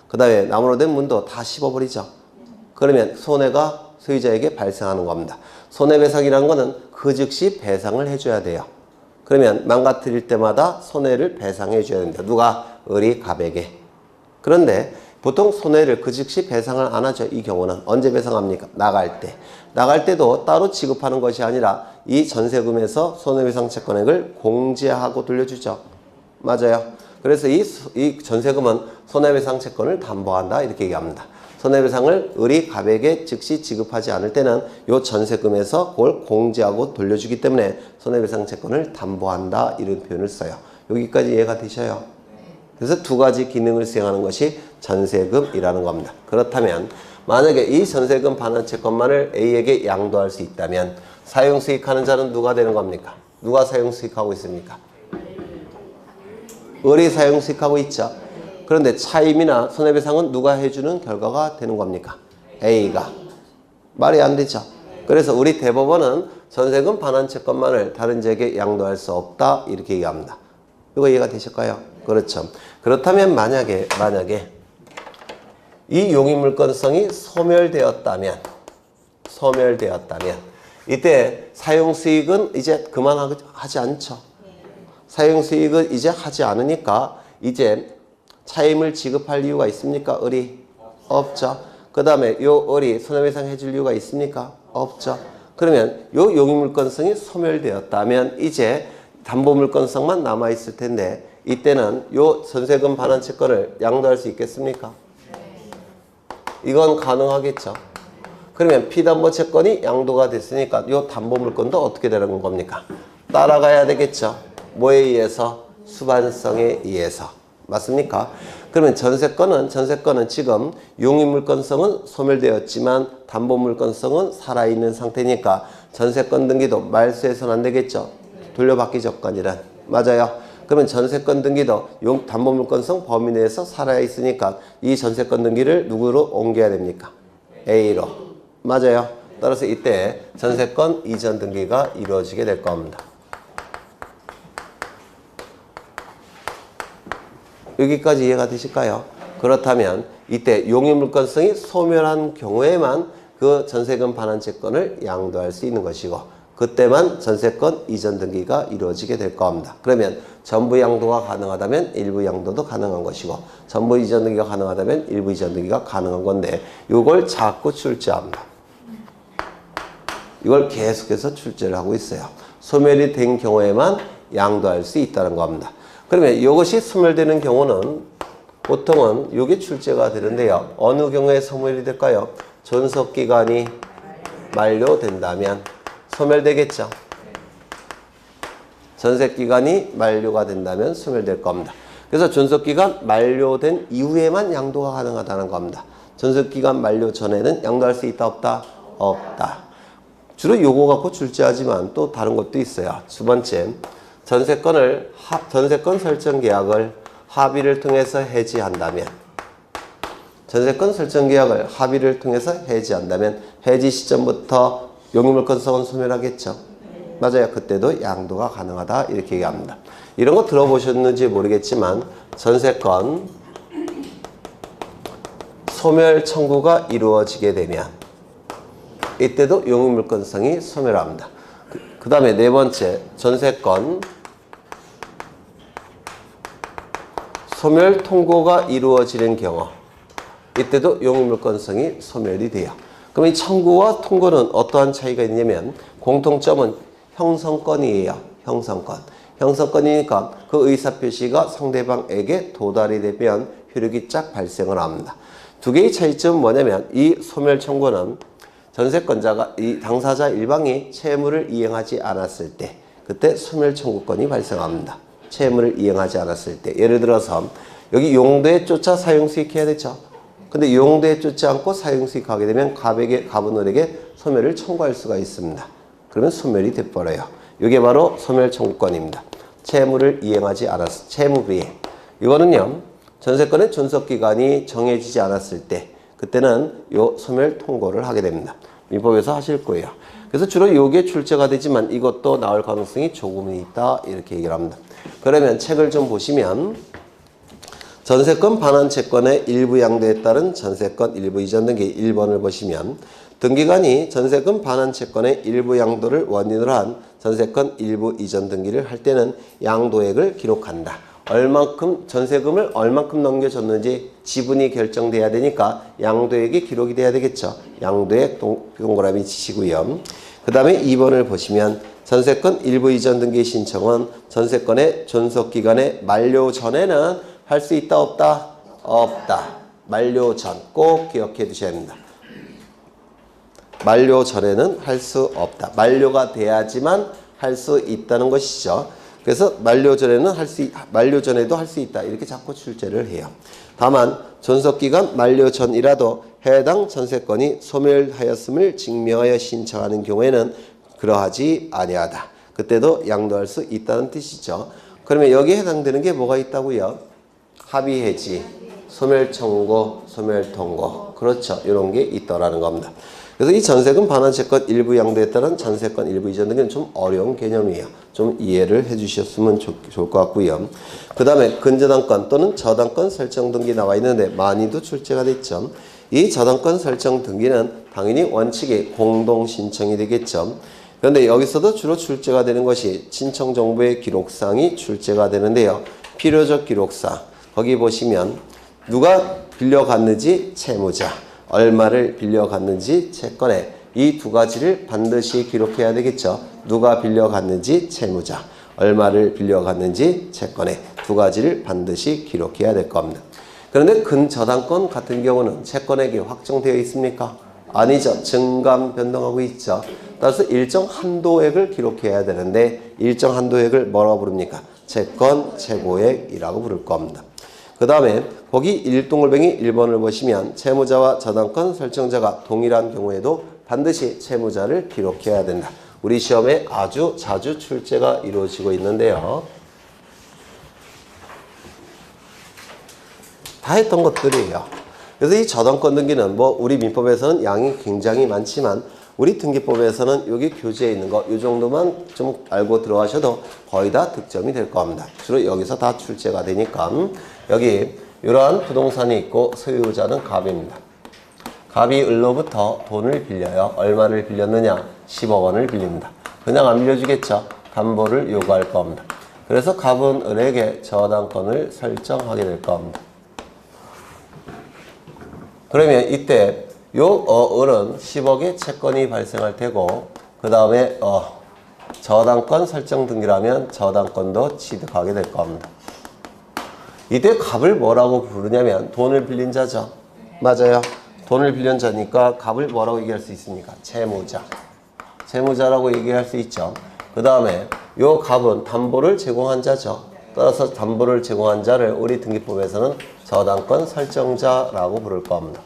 그 다음에 나무로 된 문도 다 씹어버리죠. 그러면 손해가 소유자에게 발생하는 겁니다. 손해배상이라는 거는 그 즉시 배상을 해줘야 돼요. 그러면 망가뜨릴 때마다 손해를 배상해 줘야 됩니다. 누가? 을이 갑에게. 그런데 보통 손해를 그 즉시 배상을 안 하죠. 이 경우는 언제 배상합니까? 나갈 때. 나갈 때도 따로 지급하는 것이 아니라 이 전세금에서 손해배상 채권액을 공제하고 돌려주죠. 맞아요. 그래서 이 전세금은 손해배상 채권을 담보한다, 이렇게 얘기합니다. 손해배상을 을이 갑에게 즉시 지급하지 않을 때는 이 전세금에서 그걸 공제하고 돌려주기 때문에 손해배상 채권을 담보한다, 이런 표현을 써요. 여기까지 이해가 되셔요? 그래서 두 가지 기능을 수행하는 것이 전세금이라는 겁니다. 그렇다면 만약에 이 전세금 반환 채권만을 A에게 양도할 수 있다면 사용수익하는 자는 누가 되는 겁니까? 누가 사용수익하고 있습니까? 을이 사용수익하고 있죠. 그런데 차임이나 손해배상은 누가 해주는 결과가 되는 겁니까? A가. 말이 안 되죠. 그래서 우리 대법원은 전세금 반환 채권만을 다른 자에게 양도할 수 없다, 이렇게 얘기합니다. 이거 이해가 되실까요? 그렇죠. 그렇다면 만약에 이 용의물권성이 소멸되었다면 이때 사용수익은 이제 그만하지 않죠. 사용수익은 이제 하지 않으니까 이제 차임을 지급할 이유가 있습니까? 을이? 없죠. 그 다음에 요 을이 손해배상 해줄 이유가 있습니까? 없죠. 그러면 요 용익물권성이 소멸되었다면 이제 담보물권성만 남아있을 텐데 이때는 요 전세금 반환 채권을 양도할 수 있겠습니까? 이건 가능하겠죠. 그러면 피담보 채권이 양도가 됐으니까 요 담보물권도 어떻게 되는 겁니까? 따라가야 되겠죠. 뭐에 의해서? 수반성에 의해서. 맞습니까? 그러면 전세권은 지금 용익물권성은 소멸되었지만 담보물권성은 살아있는 상태니까 전세권 등기도 말소해서는 안 되겠죠. 돌려받기 조건이란. 맞아요. 그러면 전세권 등기도 담보물권성 범위 내에서 살아있으니까 이 전세권 등기를 누구로 옮겨야 됩니까? A로. 맞아요. 따라서 이때 전세권 이전 등기가 이루어지게 될 겁니다. 여기까지 이해가 되실까요? 그렇다면 이때 용익물권성이 소멸한 경우에만 그 전세금 반환 채권을 양도할 수 있는 것이고 그때만 전세권 이전 등기가 이루어지게 될 겁니다. 그러면 전부 양도가 가능하다면 일부 양도도 가능한 것이고 전부 이전 등기가 가능하다면 일부 이전 등기가 가능한 건데 이걸 자꾸 출제합니다. 이걸 계속해서 출제를 하고 있어요. 소멸이 된 경우에만 양도할 수 있다는 겁니다. 그러면 이것이 소멸되는 경우는 보통은 이게 출제가 되는데요. 어느 경우에 소멸이 될까요? 존속기간이 만료된다면 소멸되겠죠. 전세기간이 만료가 된다면 소멸될 겁니다. 그래서 존속기간 만료된 이후에만 양도가 가능하다는 겁니다. 존속기간 만료 전에는 양도할 수 있다 없다? 없다. 주로 요거 갖고 출제하지만 또 다른 것도 있어요. 두 번째, 전세권 설정 계약을 합의를 통해서 해지한다면 전세권 설정 계약을 합의를 통해서 해지한다면 해지 시점부터 용익물권성은 소멸하겠죠. 맞아요. 그때도 양도가 가능하다 이렇게 얘기합니다. 이런 거 들어보셨는지 모르겠지만 전세권 소멸 청구가 이루어지게 되면 이때도 용익물권성이 소멸합니다. 그 다음에 네 번째, 전세권 소멸 통고가 이루어지는 경우 이때도 용익물권성이 소멸이 돼요. 그럼 이 청구와 통고는 어떠한 차이가 있냐면 공통점은 형성권이에요. 형성권이니까 그 의사표시가 상대방에게 도달이 되면 효력이 쫙 발생을 합니다. 두 개의 차이점은 뭐냐면 이 소멸 청구는 전세권자가 이 당사자 일방이 채무를 이행하지 않았을 때 그때 소멸 청구권이 발생합니다. 채무를 이행하지 않았을 때 예를 들어서 여기 용도에 쫓아 사용수익해야 되죠. 근데 용도에 쫓지 않고 사용수익하게 되면 가분을에게 소멸을 청구할 수가 있습니다. 그러면 소멸이 돼버려요. 이게 바로 소멸 청구권입니다. 채무를 이행하지 않았을 채무비행. 이거는요 전세권의 존속기간이 정해지지 않았을 때 그때는 요 소멸 통고를 하게 됩니다. 민법에서 하실 거예요. 그래서 주로 이게 출제가 되지만 이것도 나올 가능성이 조금은 있다 이렇게 얘기를 합니다. 그러면 책을 좀 보시면 전세권 반환 채권의 일부 양도에 따른 전세권 일부 이전 등기 1번을 보시면 등기관이 전세권 반환 채권의 일부 양도를 원인으로 한 전세권 일부 이전 등기를 할 때는 양도액을 기록한다. 얼만큼 전세금을 얼만큼 넘겨줬는지 지분이 결정돼야 되니까 양도액이 기록이 돼야 되겠죠. 양도액 동그라미 치시고요. 그 다음에 2번을 보시면 전세권 일부 이전 등기 신청은 전세권의 존속기간의 만료 전에는 할 수 있다 없다? 없다. 만료 전 꼭 기억해 두셔야 합니다. 만료 전에는 할 수 없다. 만료가 돼야지만 할 수 있다는 것이죠. 그래서 만료 전에도 할 수 있다. 이렇게 자꾸 출제를 해요. 다만 존속기간 만료 전이라도 해당 전세권이 소멸하였음을 증명하여 신청하는 경우에는 그러하지 아니하다. 그때도 양도할 수 있다는 뜻이죠. 그러면 여기에 해당되는 게 뭐가 있다고요? 합의해지, 소멸청구, 소멸통고. 그렇죠. 이런 게 있더라는 겁니다. 그래서 이 전세금 반환 채권 일부 양도에 따른 전세권 일부 이전 등은 좀 어려운 개념이에요. 좀 이해를 해주셨으면 좋을 것 같고요. 그 다음에 근저당권 또는 저당권 설정 등기 나와 있는데 많이도 출제가 됐죠. 이 저당권 설정 등기는 당연히 원칙이 공동 신청이 되겠죠. 그런데 여기서도 주로 출제가 되는 것이 신청 정보의 기록상이 출제가 되는데요. 필요적 기록상 거기 보시면 누가 빌려갔는지 채무자 얼마를 빌려갔는지 채권에 이 두 가지를 반드시 기록해야 되겠죠. 누가 빌려갔는지 채무자, 얼마를 빌려갔는지 채권에 두 가지를 반드시 기록해야 될 겁니다. 그런데 근저당권 같은 경우는 채권액이 확정되어 있습니까? 아니죠. 증감 변동하고 있죠. 따라서 일정 한도액을 기록해야 되는데 일정 한도액을 뭐라고 부릅니까? 채권 최고액이라고 부를 겁니다. 그 다음에 거기 1동글뱅이 1번을 보시면 채무자와 저당권 설정자가 동일한 경우에도 반드시 채무자를 기록해야 된다. 우리 시험에 아주 자주 출제가 이루어지고 있는데요. 다 했던 것들이에요. 그래서 이 저당권 등기는 뭐 우리 민법에서는 양이 굉장히 많지만 우리 등기법에서는 여기 교재에 있는 거 이 정도만 좀 알고 들어가셔도 거의 다 득점이 될 겁니다. 주로 여기서 다 출제가 되니까 여기 이러한 부동산이 있고 소유자는 갑입니다. 갑이 을로부터 돈을 빌려요. 얼마를 빌렸느냐? 10억 원을 빌립니다. 그냥 안 빌려주겠죠. 담보를 요구할 겁니다. 그래서 갑은 을에게 저당권을 설정하게 될 겁니다. 그러면 이때 요 을은 10억의 채권이 발생할 테고 그 다음에 저당권 설정 등기라면 저당권도 취득하게 될 겁니다. 이때 갑을 뭐라고 부르냐면 돈을 빌린 자죠. 맞아요. 돈을 빌린 자니까 갑을 뭐라고 얘기할 수 있습니까? 채무자. 채무자라고 얘기할 수 있죠. 그 다음에 요 갑은 담보를 제공한 자죠. 따라서 담보를 제공한 자를 우리 등기법에서는 저당권 설정자라고 부를 겁니다.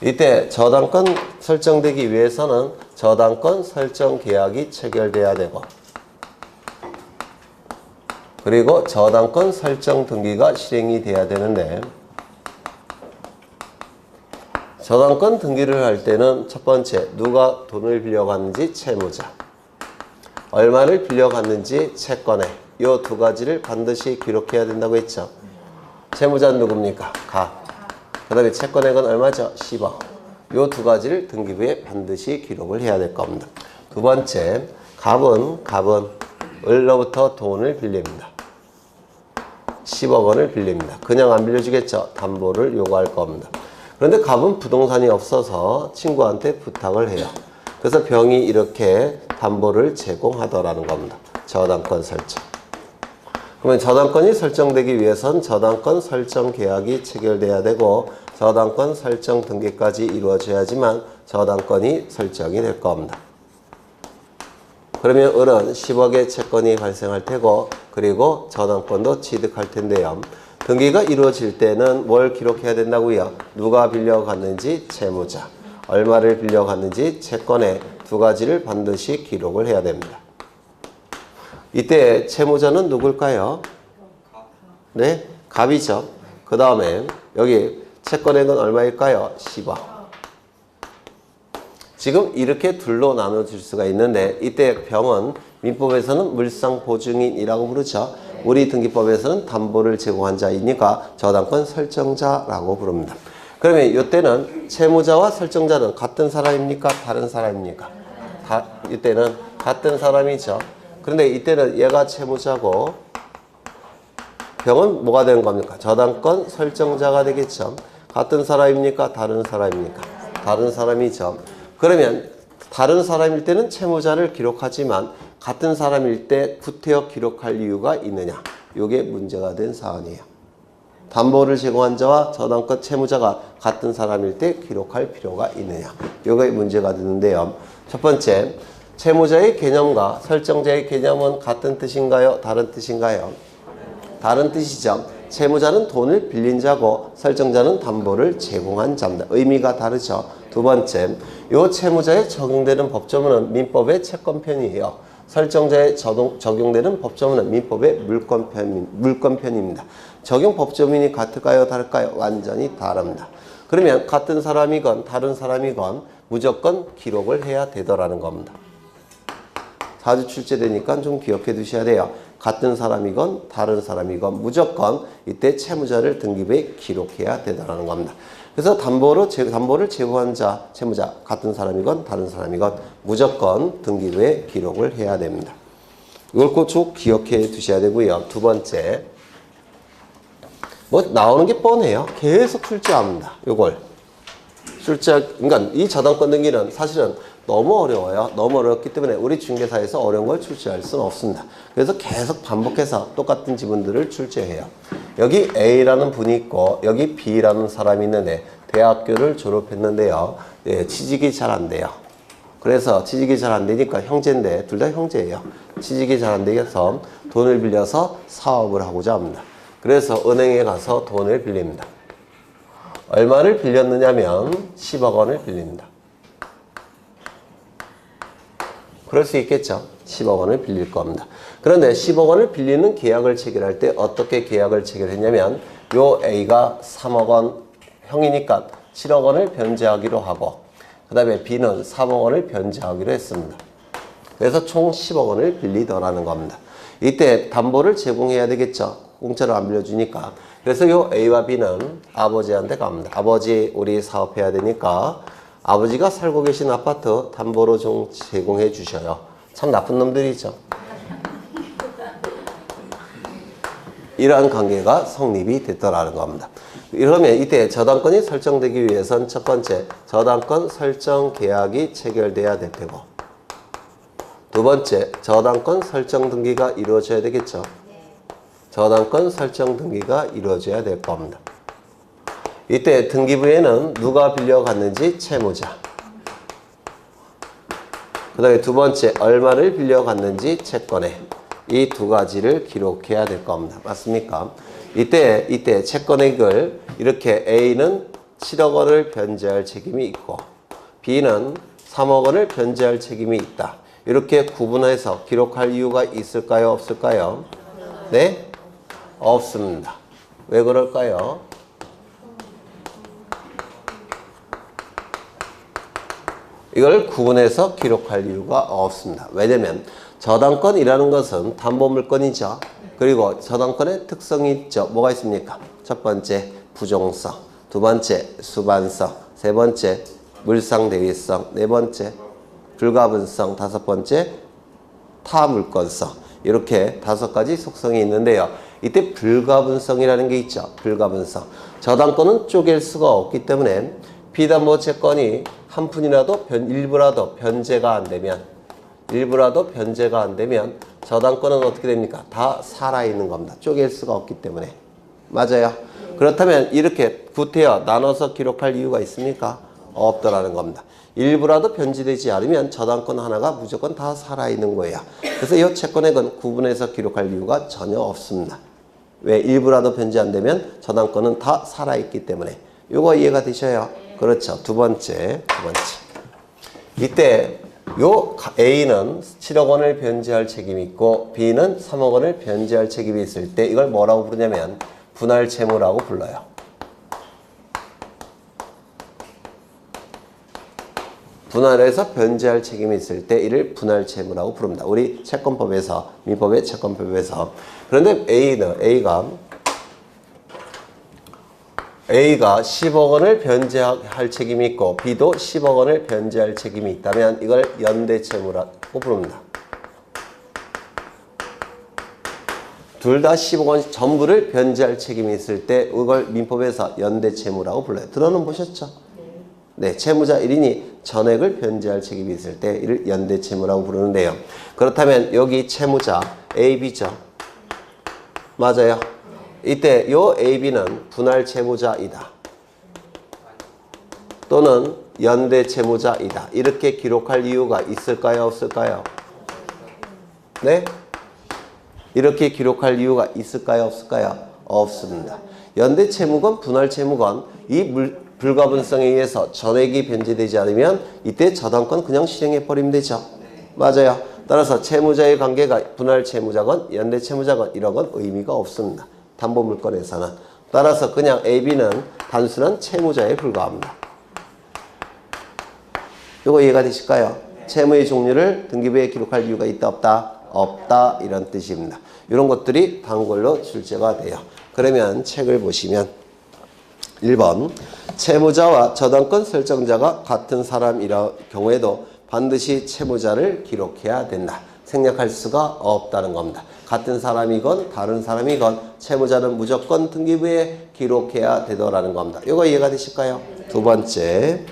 이때 저당권 설정되기 위해서는 저당권 설정 계약이 체결돼야 되고 그리고 저당권 설정 등기가 실행이 돼야 되는데 저당권 등기를 할 때는 첫 번째 누가 돈을 빌려갔는지 채무자, 얼마를 빌려갔는지 채권에 이 두 가지를 반드시 기록해야 된다고 했죠. 채무자는 누굽니까? 갑. 그 다음에 채권액은 얼마죠? 10억. 이 두 가지를 등기부에 반드시 기록을 해야 될 겁니다. 두 번째, 갑은 을로부터 돈을 빌립니다. 10억 원을 빌립니다. 그냥 안 빌려주겠죠? 담보를 요구할 겁니다. 그런데 갑은 부동산이 없어서 친구한테 부탁을 해요. 그래서 병이 이렇게 담보를 제공하더라는 겁니다. 저당권 설정. 그러면 저당권이 설정되기 위해선 저당권 설정 계약이 체결돼야 되고 저당권 설정 등기까지 이루어져야지만 저당권이 설정이 될 겁니다. 그러면 을은 10억의 채권이 발생할 테고 그리고 저당권도 취득할 텐데요. 등기가 이루어질 때는 뭘 기록해야 된다고요? 누가 빌려갔는지 채무자, 얼마를 빌려갔는지 채권에 두 가지를 반드시 기록을 해야 됩니다. 이때 채무자는 누굴까요? 네, 갑이죠. 그 다음에 여기 채권액은 얼마일까요? 10억. 지금 이렇게 둘로 나눠질 수가 있는데 이때 병은 민법에서는 물상보증인이라고 부르죠. 우리 등기법에서는 담보를 제공한 자이니까 저당권 설정자라고 부릅니다. 그러면 이때는 채무자와 설정자는 같은 사람입니까? 다른 사람입니까? 이때는 같은 사람이죠. 그런데 이때는 얘가 채무자고 병은 뭐가 되는 겁니까? 저당권 설정자가 되겠죠. 같은 사람입니까? 다른 사람입니까? 다른 사람이죠. 그러면 다른 사람일 때는 채무자를 기록하지만 같은 사람일 때 구태여 기록할 이유가 있느냐? 이게 문제가 된 사안이에요. 담보를 제공한 자와 저당권 채무자가 같은 사람일 때 기록할 필요가 있느냐? 이게 문제가 되는데요. 첫 번째, 채무자의 개념과 설정자의 개념은 같은 뜻인가요? 다른 뜻인가요? 다른 뜻이죠. 채무자는 돈을 빌린 자고 설정자는 담보를 제공한 자입니다. 의미가 다르죠. 두 번째, 이 채무자에 적용되는 법조문은 민법의 채권편이에요. 설정자에 적용되는 법조문은 민법의 물권편입니다. 적용 법조문이 같을까요? 다를까요? 완전히 다릅니다. 그러면 같은 사람이건 다른 사람이건 무조건 기록을 해야 되더라는 겁니다. 자주 출제되니까 좀 기억해 두셔야 돼요. 같은 사람이건 다른 사람이건 무조건 이때 채무자를 등기부에 기록해야 되더라는 겁니다. 그래서 담보를 제공한 자, 채무자 같은 사람이건 다른 사람이건 무조건 등기부에 기록을 해야 됩니다. 이걸 꼭 기억해 두셔야 되고요. 두 번째, 뭐 나오는 게 뻔해요. 계속 출제합니다. 이걸 그러니까 이 저당권 등기는 사실은 너무 어려워요. 너무 어렵기 때문에 우리 중개사에서 어려운 걸 출제할 수는 없습니다. 그래서 계속 반복해서 똑같은 지문들을 출제해요. 여기 A라는 분이 있고 여기 B라는 사람이 있는데 대학교를 졸업했는데요. 예, 취직이 잘 안 돼요. 그래서 취직이 잘 안 되니까 형제인데 둘 다 형제예요. 취직이 잘 안 되어서 돈을 빌려서 사업을 하고자 합니다. 그래서 은행에 가서 돈을 빌립니다. 얼마를 빌렸느냐면 10억 원을 빌립니다. 그럴 수 있겠죠. 10억 원을 빌릴 겁니다. 그런데 10억 원을 빌리는 계약을 체결할 때 어떻게 계약을 체결했냐면 요 A가 3억 원 형이니까 7억 원을 변제하기로 하고 그 다음에 B는 3억 원을 변제하기로 했습니다. 그래서 총 10억 원을 빌리더라는 겁니다. 이때 담보를 제공해야 되겠죠. 공짜로 안 빌려주니까. 그래서 요 A와 B는 아버지한테 갑니다. 아버지 우리 사업해야 되니까 아버지가 살고 계신 아파트 담보로 좀 제공해 주셔요. 참 나쁜 놈들이죠. 이러한 관계가 성립이 됐더라는 겁니다. 이러면 이때 저당권이 설정되기 위해선 첫 번째 저당권 설정 계약이 체결돼야 될 테고 두 번째 저당권 설정 등기가 이루어져야 되겠죠. 저당권 설정 등기가 이루어져야 될 겁니다. 이때 등기부에는 누가 빌려갔는지 채무자 그 다음에 두 번째 얼마를 빌려갔는지 채권에 이 두 가지를 기록해야 될 겁니다. 맞습니까? 이때 채권액을 이렇게 A는 7억 원을 변제할 책임이 있고 B는 3억 원을 변제할 책임이 있다. 이렇게 구분해서 기록할 이유가 있을까요? 없을까요? 네? 없습니다. 왜 그럴까요? 이걸 구분해서 기록할 이유가 없습니다. 왜냐면 저당권이라는 것은 담보물권이죠. 그리고 저당권의 특성이 있죠. 뭐가 있습니까? 첫 번째 부종성, 두 번째 수반성, 세 번째 물상대위성, 네 번째 불가분성, 다섯 번째 타물권성 이렇게 다섯 가지 속성이 있는데요. 이때 불가분성이라는 게 있죠. 불가분성. 저당권은 쪼갤 수가 없기 때문에 비담보 채권이 한 푼이라도 일부라도 변제가 안 되면 저당권은 어떻게 됩니까? 다 살아있는 겁니다. 쪼갤 수가 없기 때문에. 맞아요. 그렇다면 이렇게 구태여 나눠서 기록할 이유가 있습니까? 없더라는 겁니다. 일부라도 변제되지 않으면 저당권 하나가 무조건 다 살아있는 거예요. 그래서 이 채권액은 구분해서 기록할 이유가 전혀 없습니다. 왜? 일부라도 변제 안 되면 저당권은 다 살아있기 때문에. 이거 이해가 되셔요? 그렇죠. 두 번째. 이때 요 A는 7억 원을 변제할 책임이 있고 B는 3억 원을 변제할 책임이 있을 때 이걸 뭐라고 부르냐면 분할 채무라고 불러요. 분할해서 변제할 책임이 있을 때 이를 분할 채무라고 부릅니다. 우리 채권법에서 민법의 채권법에서. 그런데 A가 10억 원을 변제할 책임이 있고 B도 10억 원을 변제할 책임이 있다면 이걸 연대채무라고 부릅니다. 둘 다 10억 원 전부를 변제할 책임이 있을 때 이걸 민법에서 연대채무라고 불러요. 들어는 보셨죠? 네, 채무자 1인이 전액을 변제할 책임이 있을 때 이를 연대채무라고 부르는데요. 그렇다면 여기 채무자 A, B죠? 맞아요. 이때 요 A, B는 분할 채무자이다. 또는 연대 채무자이다. 이렇게 기록할 이유가 있을까요? 없을까요? 네? 이렇게 기록할 이유가 있을까요? 없을까요? 없습니다. 연대 채무건 분할 채무건 이 불가분성에 의해서 전액이 변제되지 않으면 이때 저당권 그냥 실행해 버리면 되죠. 맞아요. 따라서 채무자의 관계가 분할 채무자건 연대 채무자건 이런 건 의미가 없습니다. 담보물권에서는. 따라서 그냥 A, B는 단순한 채무자에 불과합니다. 이거 이해가 되실까요? 채무의 종류를 등기부에 기록할 이유가 있다 없다? 없다 이런 뜻입니다. 이런 것들이 단골로 출제가 돼요. 그러면 책을 보시면 1번 채무자와 저당권 설정자가 같은 사람이라 경우에도 반드시 채무자를 기록해야 된다. 생략할 수가 없다는 겁니다. 같은 사람이건 다른 사람이건 채무자는 무조건 등기부에 기록해야 되더라는 겁니다. 이거 이해가 되실까요? 두 번째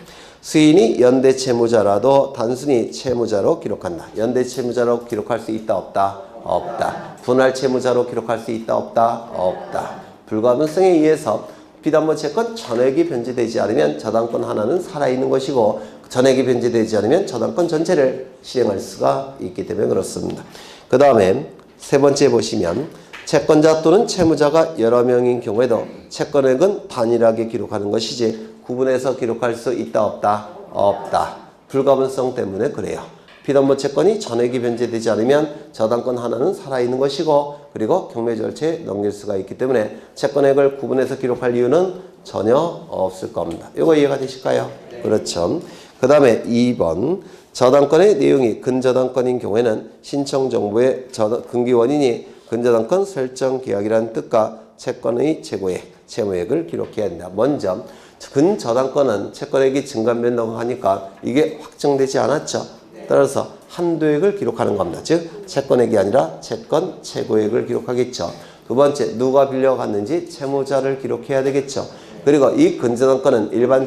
수인이 연대채무자라도 단순히 채무자로 기록한다. 연대채무자로 기록할 수 있다 없다? 없다. 분할채무자로 기록할 수 있다 없다? 없다. 불가분성에 의해서 피담보채권 전액이 변제되지 않으면 저당권 하나는 살아있는 것이고 전액이 변제되지 않으면 저당권 전체를 실행할 수가 있기 때문에 그렇습니다. 그 다음에 세 번째 보시면 채권자 또는 채무자가 여러 명인 경우에도 채권액은 단일하게 기록하는 것이지 구분해서 기록할 수 있다 없다? 없다. 불가분성 때문에 그래요. 피담보채권이 전액이 변제되지 않으면 저당권 하나는 살아있는 것이고 그리고 경매 절차에 넘길 수가 있기 때문에 채권액을 구분해서 기록할 이유는 전혀 없을 겁니다. 이거 이해가 되실까요? 그렇죠. 그 다음에 2번 저당권의 내용이 근저당권인 경우에는 신청 정보의 등기 원인이 근저당권 설정 계약이라는 뜻과 채권의 최고액, 채무액을 기록해야 된다. 먼저 근저당권은 채권액이 증가된다고 하니까 이게 확정되지 않았죠. 따라서 한도액을 기록하는 겁니다. 즉 채권액이 아니라 채권 최고액을 기록하겠죠. 두 번째 누가 빌려갔는지 채무자를 기록해야 되겠죠. 그리고 이 근저당권은 일반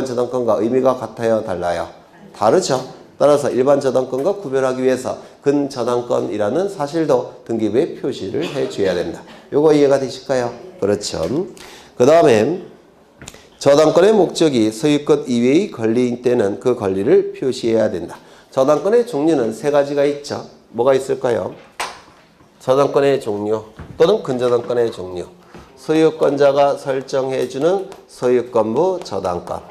저당권과 의미가 같아요 달라요? 다르죠. 따라서 일반 저당권과 구별하기 위해서 근저당권이라는 사실도 등기부에 표시를 해줘야 된다. 요거 이해가 되실까요? 그렇죠. 그 다음에 저당권의 목적이 소유권 이외의 권리인 때는 그 권리를 표시해야 된다. 저당권의 종류는 세 가지가 있죠. 뭐가 있을까요? 저당권의 종류 또는 근저당권의 종류. 소유권자가 설정해주는 소유권부 저당권.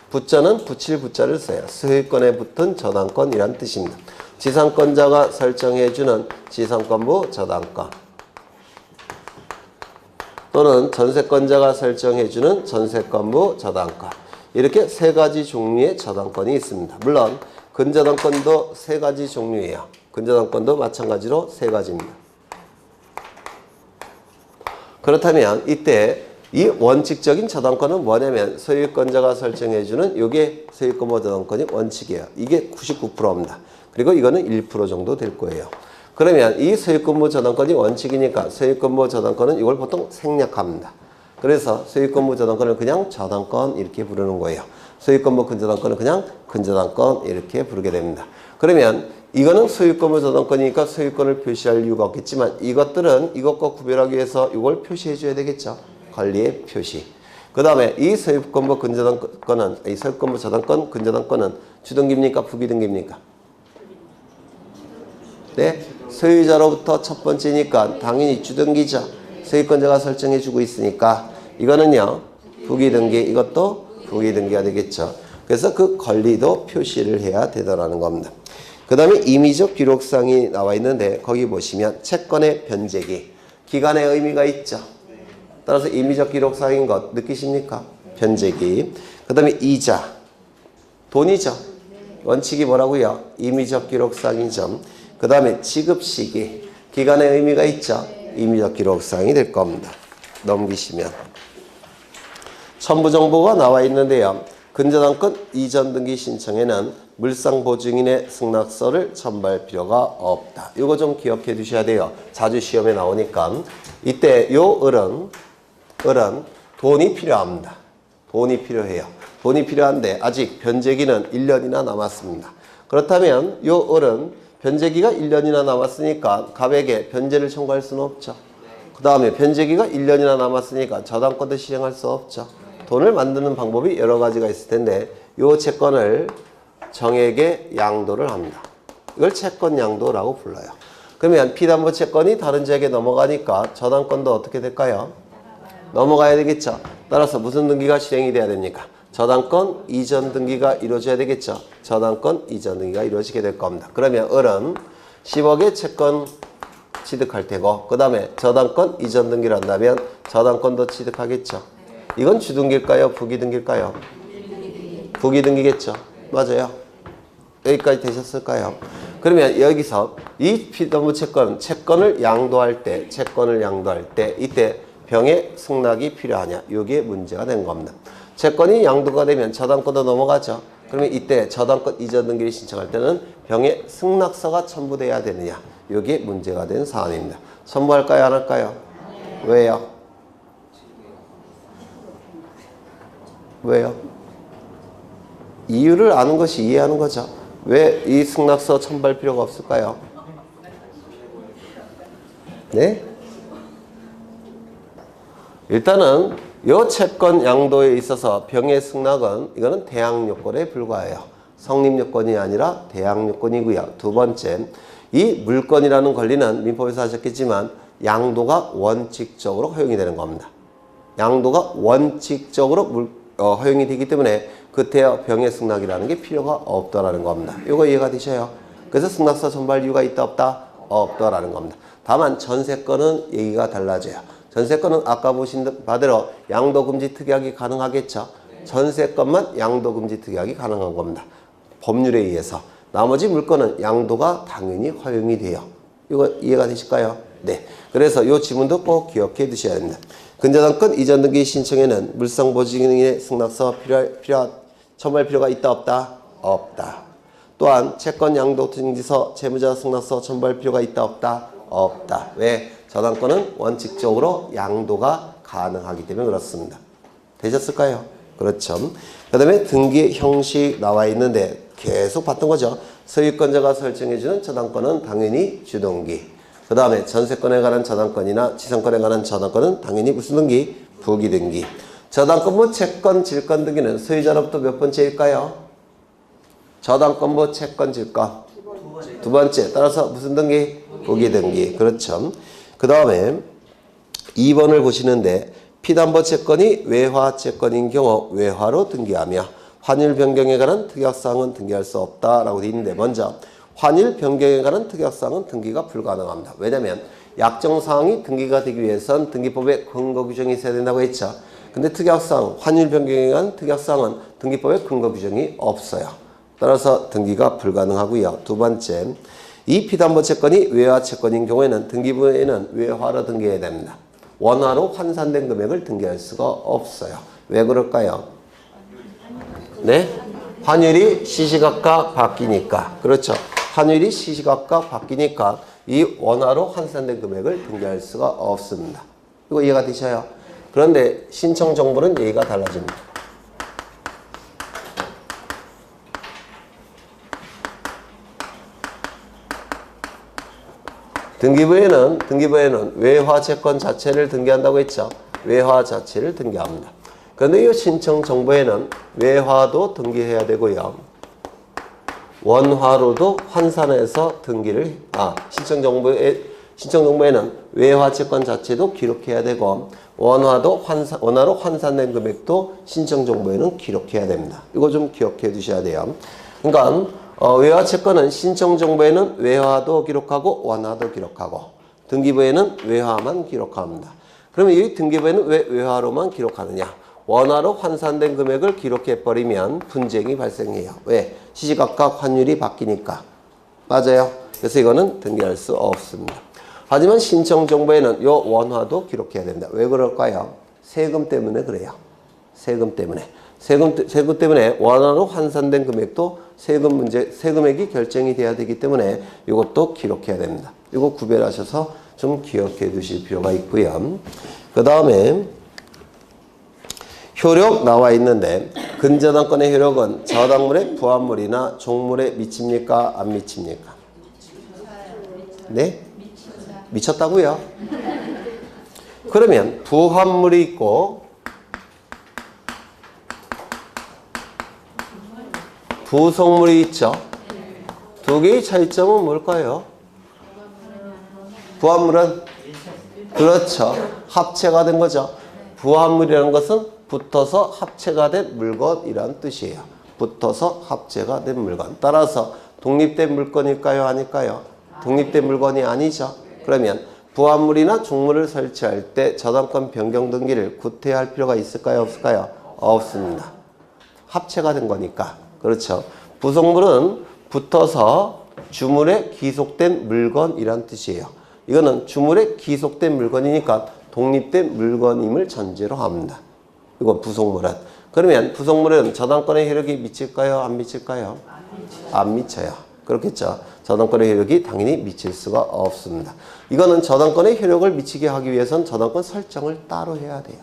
부자는 붙일 부자를 써요. 소유권에 붙은 저당권이란 뜻입니다. 지상권자가 설정해주는 지상권부 저당권. 또는 전세권자가 설정해주는 전세권부 저당권. 이렇게 세 가지 종류의 저당권이 있습니다. 물론 근저당권도 세 가지 종류예요. 근저당권도 마찬가지로 세 가지입니다. 그렇다면 이때 이 원칙적인 저당권은 뭐냐면 소유권자가 설정해주는 이게 소유권부 저당권이 원칙이에요. 이게 99%입니다. 그리고 이거는 1% 정도 될 거예요. 그러면 이 소유권부 저당권이 원칙이니까 소유권부 저당권은 이걸 보통 생략합니다. 그래서 소유권부 저당권을 그냥 저당권 이렇게 부르는 거예요. 소유권부 근저당권은 그냥 근저당권 이렇게 부르게 됩니다. 그러면 이거는 소유권부 저당권이니까 소유권을 표시할 이유가 없겠지만 이것들은 이것과 구별하기 위해서 이걸 표시해 줘야 되겠죠. 권리의 표시. 그 다음에 이 소유권부 근저당권은 이 소유권부 저당권 근저당권은 주등기입니까? 부기등기입니까? 네, 소유자로부터 첫 번째니까 당연히 주등기죠. 소유권자가 설정해 주고 있으니까 이거는요 부기등기, 이것도 부기등기가 되겠죠. 그래서 그 권리도 표시를 해야 되더라는 겁니다. 그 다음에 임의적 기록상이 나와 있는데 거기 보시면 채권의 변제기, 기간의 의미가 있죠. 따라서 임의적 기록상인 것 느끼십니까? 변제기. 그 다음에 이자, 돈이죠. 원칙이 뭐라고요? 임의적 기록상이죠. 그 다음에 지급시기, 기간의 의미가 있죠. 임의적 기록상이 될 겁니다. 넘기시면 첨부 정보가 나와 있는데요. 근저당권 이전 등기 신청에는 물상보증인의 승낙서를 첨부할 필요가 없다. 이거 좀 기억해 두셔야 돼요. 자주 시험에 나오니까. 이때 요 을은 돈이 필요합니다. 돈이 필요해요. 돈이 필요한데 아직 변제기는 1년이나 남았습니다. 그렇다면 요 을은 변제기가 1년이나 남았으니까 갑에게 변제를 청구할 수는 없죠. 그 다음에 변제기가 1년이나 남았으니까 저당권도 실행할 수 없죠. 돈을 만드는 방법이 여러 가지가 있을 텐데 이 채권을 정액에 양도를 합니다. 이걸 채권 양도라고 불러요. 그러면 피담보 채권이 다른 지역에 넘어가니까 저당권도 어떻게 될까요? 넘어가야 되겠죠. 따라서 무슨 등기가 실행이 돼야 됩니까? 저당권 이전 등기가 이루어져야 되겠죠. 저당권 이전 등기가 이루어지게 될 겁니다. 그러면 을은 10억의 채권 취득할 테고 그 다음에 저당권 이전 등기를 한다면 저당권도 취득하겠죠. 이건 주등기일까요? 부기등기일까요? 부기등기겠죠. 맞아요. 여기까지 되셨을까요? 그러면 여기서 이 피담보 채권을 양도할 때 이때 병의 승낙이 필요하냐? 이게 문제가 된 겁니다. 채권이 양도가 되면 저당권도 넘어가죠. 그러면 이때 저당권 이전 등기를 신청할 때는 병의 승낙서가 첨부돼야 되느냐? 이게 문제가 된 사안입니다. 첨부할까요? 안 할까요? 왜요? 왜요? 이유를 아는 것이 이해하는 거죠. 왜 이 승낙서 첨부할 필요가 없을까요? 네? 일단은 이 채권 양도에 있어서 병의 승낙은 이거는 대항 요건에 불과해요. 성립 요건이 아니라 대항 요건이고요. 두 번째, 이 물건이라는 권리는 민법에서 하셨겠지만 양도가 원칙적으로 허용이 되는 겁니다. 양도가 원칙적으로 허용이 되기 때문에 그때야 병의 승낙이라는 게 필요가 없다라는 겁니다. 이거 이해가 되셔요? 그래서 승낙서 첨부할 이유가 있다 없다? 없다라는 겁니다. 다만 전세권은 얘기가 달라져요. 전세권은 아까 보신 바대로 양도금지 특약이 가능하겠죠. 전세권만 양도금지 특약이 가능한 겁니다. 법률에 의해서. 나머지 물건은 양도가 당연히 허용이 돼요. 이거 이해가 되실까요? 네. 그래서 이 지문도 꼭 기억해 두셔야 됩니다. 근저당권 이전 등기 신청에는 물상보증인의 승낙서 첨부할 필요가 있다 없다? 없다. 또한 채권 양도 증지서 채무자 승낙서 첨부할 필요가 있다 없다? 없다. 왜? 저당권은 원칙적으로 양도가 가능하기 때문에 그렇습니다. 되셨을까요? 그렇죠. 그 다음에 등기 형식 나와 있는데 계속 봤던 거죠. 소유권자가 설정해주는 저당권은 당연히 주등기. 그 다음에 전세권에 관한 저당권이나 지상권에 관한 저당권은 당연히 무슨 등기? 부기등기. 저당권부 채권 질권 등기는 소유자로부터 몇 번째일까요? 저당권부 채권 질권 두 번째. 따라서 무슨 등기? 부기등기. 그렇죠. 그 다음에 2번을 보시는데 피담보 채권이 외화 채권인 경우 외화로 등기하며 환율 변경에 관한 특약사항은 등기할 수 없다라고 되어 있는데 먼저 환율 변경에 관한 특약사항은 등기가 불가능합니다. 왜냐하면 약정사항이 등기가 되기 위해선 등기법에 근거 규정이 있어야 된다고 했죠. 근데 특약사항, 환율 변경에 관한 특약사항은 등기법에 근거 규정이 없어요. 따라서 등기가 불가능하고요. 두 번째, 이 피담보 채권이 외화 채권인 경우에는 등기부에는 외화로 등기해야 됩니다. 원화로 환산된 금액을 등기할 수가 없어요. 왜 그럴까요? 네? 환율이 시시각각 바뀌니까. 그렇죠. 환율이 시시각각 바뀌니까 이 원화로 환산된 금액을 등기할 수가 없습니다. 이거 이해가 되셔요? 그런데 신청 정보는 얘기가 달라집니다. 등기부에는 외화 채권 자체를 등기한다고 했죠. 외화 자체를 등기합니다. 그런데 이 신청 정보에는 외화도 등기해야 되고요. 원화로도 환산해서 등기를 신청 정보에는 외화 채권 자체도 기록해야 되고 원화로 환산된 금액도 신청 정보에는 기록해야 됩니다. 이거 좀 기억해 두셔야 돼요. 그러니까 외화 채권은 신청 정보에는 외화도 기록하고 원화도 기록하고 등기부에는 외화만 기록합니다. 그러면 이 등기부에는 왜 외화로만 기록하느냐? 원화로 환산된 금액을 기록해버리면 분쟁이 발생해요. 왜? 시시각각 환율이 바뀌니까. 맞아요. 그래서 이거는 등기할 수 없습니다. 하지만 신청 정보에는 이 원화도 기록해야 됩니다. 왜 그럴까요? 세금 때문에 그래요. 세금 때문에. 세금 때문에 원화로 환산된 금액도 세금액이 결정이 돼야 되기 때문에 이것도 기록해야 됩니다. 이거 구별하셔서 좀 기억해 두실 필요가 있고요. 그 다음에 효력 나와 있는데 근저당권의 효력은 저당물의 부합물이나 종물에 미칩니까? 안 미칩니까? 네? 미쳤다고요? 그러면 부합물이 있고 부속물이 있죠. 두 개의 차이점은 뭘까요? 부합물은 그렇죠. 합체가 된 거죠. 부합물이라는 것은 붙어서 합체가 된 물건이라는 뜻이에요. 붙어서 합체가 된 물건. 따라서 독립된 물건일까요? 아닐까요? 독립된 물건이 아니죠. 그러면 부합물이나 종물을 설치할 때 저당권 변경 등기를 구태할 필요가 있을까요? 없을까요? 없습니다. 합체가 된 거니까. 그렇죠. 부속물은 붙어서 주물에 기속된 물건이란 뜻이에요. 이거는 주물에 기속된 물건이니까 독립된 물건임을 전제로 합니다. 이건 부속물은. 그러면 부속물은 저당권의 효력이 미칠까요? 안 미칠까요? 안 미쳐요. 그렇겠죠. 저당권의 효력이 당연히 미칠 수가 없습니다. 이거는 저당권의 효력을 미치게 하기 위해서는 저당권 설정을 따로 해야 돼요.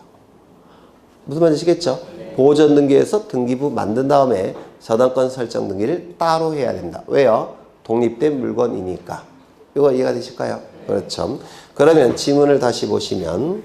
무슨 말인지 아시겠죠? 보전 등기에서 등기부 만든 다음에 저당권 설정 등기를 따로 해야 된다. 왜요? 독립된 물건이니까. 이거 이해가 되실까요? 그렇죠. 그러면 지문을 다시 보시면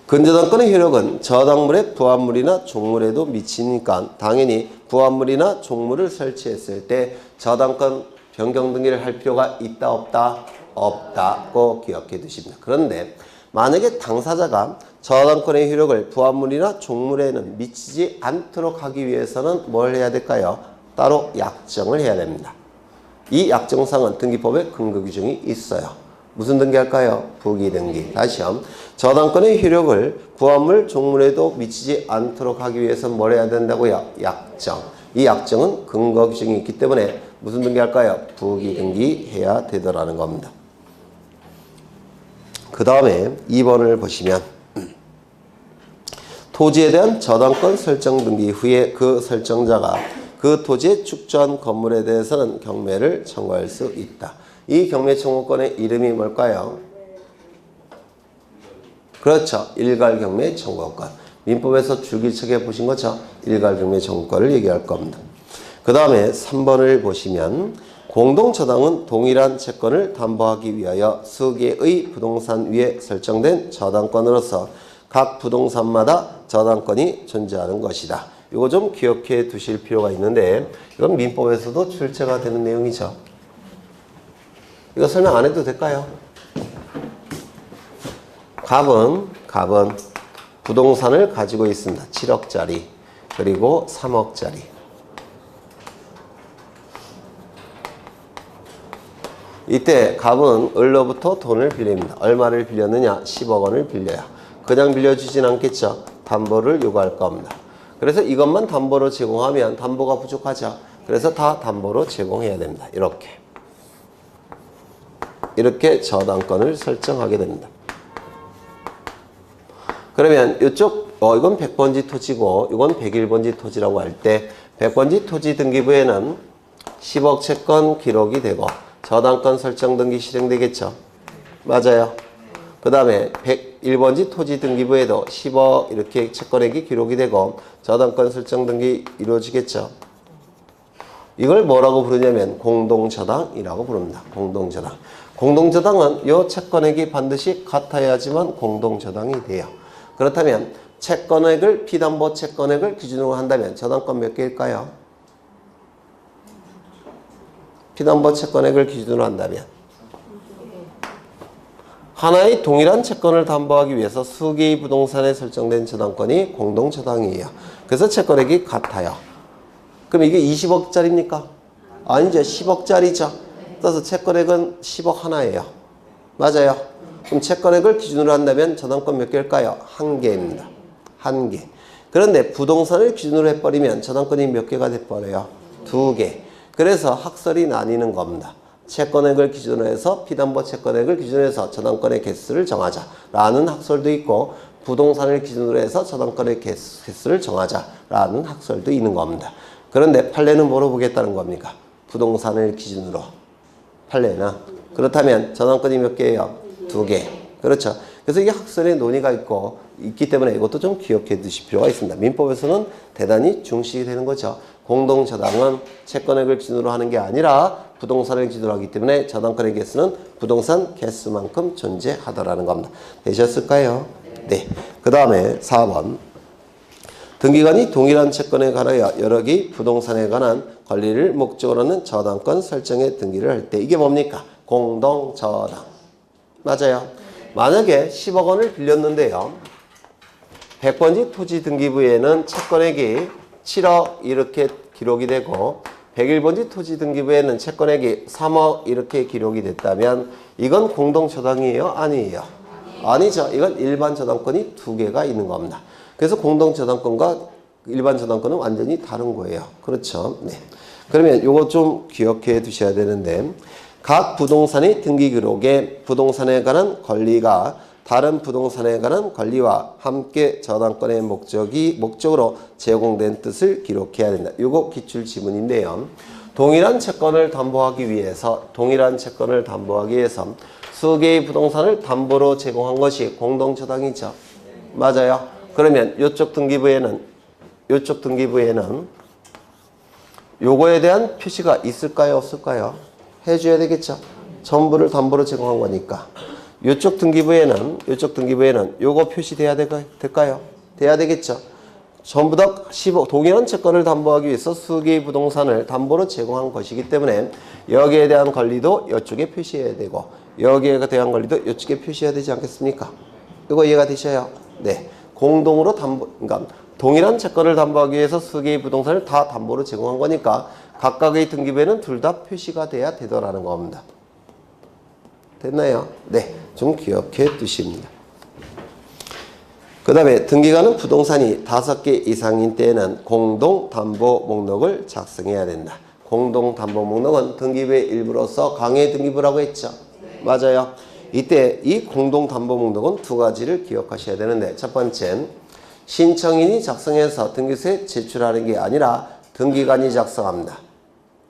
근저당권의 효력은 저당물의 부합물이나 종물에도 미치니까 당연히 부합물이나 종물을 설치했을 때 저당권 변경 등기를 할 필요가 있다 없다? 없다고 기억해 두십니다. 그런데 만약에 당사자가 저당권의 효력을 부합물이나 종물에는 미치지 않도록 하기 위해서는 뭘 해야 될까요? 따로 약정을 해야 됩니다. 이 약정상은 등기법에 근거 규정이 있어요. 무슨 등기할까요? 부기등기. 다시요. 저당권의 효력을 부합물, 종물에도 미치지 않도록 하기 위해서는 뭘 해야 된다고요? 약정. 이 약정은 근거 규정이 있기 때문에 무슨 등기할까요? 부기등기 해야 되더라는 겁니다. 그 다음에 2번을 보시면 토지에 대한 저당권 설정 등기 후에 그 설정자가 그 토지에 축조한 건물에 대해서는 경매를 청구할 수 있다. 이 경매 청구권의 이름이 뭘까요? 그렇죠. 일괄경매 청구권. 민법에서 줄기차게 보신 거죠. 일괄경매 청구권을 얘기할 겁니다. 그 다음에 3번을 보시면 공동저당은 동일한 채권을 담보하기 위하여 수개의 부동산 위에 설정된 저당권으로서 각 부동산마다 저당권이 존재하는 것이다. 이거 좀 기억해 두실 필요가 있는데 이건 민법에서도 출제가 되는 내용이죠. 이거 설명 안 해도 될까요? 갑은 부동산을 가지고 있습니다. 7억짜리 그리고 3억짜리. 이때 갑은 을로부터 돈을 빌립니다. 얼마를 빌렸느냐? 10억 원을 빌려야. 그냥 빌려주진 않겠죠. 담보를 요구할 겁니다. 그래서 이것만 담보로 제공하면 담보가 부족하죠. 그래서 다 담보로 제공해야 됩니다. 이렇게 저당권을 설정하게 됩니다. 그러면 이쪽 이건 100번지 토지고 이건 101번지 토지라고 할 때 100번지 토지 등기부에는 10억 채권 기록이 되고 저당권 설정 등기 실행되겠죠. 맞아요. 그 다음에 101번지 토지 등기부에도 10억 이렇게 채권액이 기록이 되고 저당권 설정 등기 이루어지겠죠. 이걸 뭐라고 부르냐면 공동저당이라고 부릅니다. 공동저당. 공동저당은 이 채권액이 반드시 같아야지만 공동저당이 돼요. 그렇다면 채권액을 피담보 채권액을 기준으로 한다면 저당권 몇 개일까요? 피담보 채권액을 기준으로 한다면 하나의 동일한 채권을 담보하기 위해서 수개의 부동산에 설정된 저당권이 공동저당이에요. 그래서 채권액이 같아요. 그럼 이게 20억짜리입니까? 아니죠. 10억짜리죠. 따라서 채권액은 10억 하나예요. 맞아요. 그럼 채권액을 기준으로 한다면 저당권 몇 개일까요? 한 개입니다. 한 개. 그런데 부동산을 기준으로 해버리면 저당권이 몇 개가 돼버려요? 두 개. 그래서 학설이 나뉘는 겁니다. 채권액을 기준으로 해서 피담보 채권액을 기준으로 해서 저당권의 개수를 정하자라는 학설도 있고 부동산을 기준으로 해서 저당권의 개수를 정하자라는 학설도 있는 겁니다. 그런데 판례는 뭐로 보겠다는 겁니까? 부동산을 기준으로. 판례는. 그렇다면 저당권이 몇 개예요? 두 개. 그렇죠. 그래서 이게 학설의 논의가 있기 때문에 이것도 좀 기억해 두실 필요가 있습니다. 민법에서는 대단히 중시되는 되는 거죠. 공동저당은 채권액을 기준으로 하는 게 아니라 부동산을 기준으로 하기 때문에 저당권의 개수는 부동산 개수만큼 존재하더라는 겁니다. 되셨을까요? 네. 그 다음에 4번. 등기관이 동일한 채권에 관하여 여러 개의 부동산에 관한 권리를 목적으로 하는 저당권 설정의 등기를 할 때 이게 뭡니까? 공동저당. 맞아요. 만약에 10억 원을 빌렸는데요. 100번지 토지 등기부에는 채권액이 7억 이렇게 기록이 되고 101번지 토지 등기부에는 채권액이 3억 이렇게 기록이 됐다면 이건 공동저당이에요? 아니에요? 아니죠. 이건 일반 저당권이 두 개가 있는 겁니다. 그래서 공동저당권과 일반 저당권은 완전히 다른 거예요. 그렇죠. 네. 그러면 이거 좀 기억해 두셔야 되는데 각 부동산의 등기 기록에 부동산에 관한 권리가 다른 부동산에 관한 권리와 함께 저당권의 목적으로 제공된 뜻을 기록해야 된다. 이거 기출 지문인데요. 동일한 채권을 담보하기 위해서 수개의 부동산을 담보로 제공한 것이 공동저당이죠. 맞아요. 그러면 요쪽 등기부에는 요거에 대한 표시가 있을까요? 없을까요? 해줘야 되겠죠. 전부를 담보로 제공한 거니까. 요쪽 등기부에는 요거 표시돼야 될까요? 돼야 되겠죠. 전부 다 동일한 채권을 담보하기 위해서 수개의 부동산을 담보로 제공한 것이기 때문에 여기에 대한 권리도 이쪽에 표시해야 되고 여기에 대한 권리도 이쪽에 표시해야 되지 않겠습니까? 이거 이해가 되셔요? 네. 공동으로 그러니까 동일한 채권을 담보하기 위해서 수개의 부동산을 다 담보로 제공한 거니까 각각의 등기부에는 둘 다 표시가 돼야 되더라는 겁니다. 됐나요? 네. 좀 기억해 두십니다. 그 다음에 등기관은 부동산이 5개 이상인 때에는 공동담보 목록을 작성해야 된다. 공동담보 목록은 등기부의 일부로서 강의 등기부라고 했죠. 맞아요. 이때 이 공동담보 목록은 두 가지를 기억하셔야 되는데 첫 번째는 신청인이 작성해서 등기소에 제출하는 게 아니라 등기관이 작성합니다.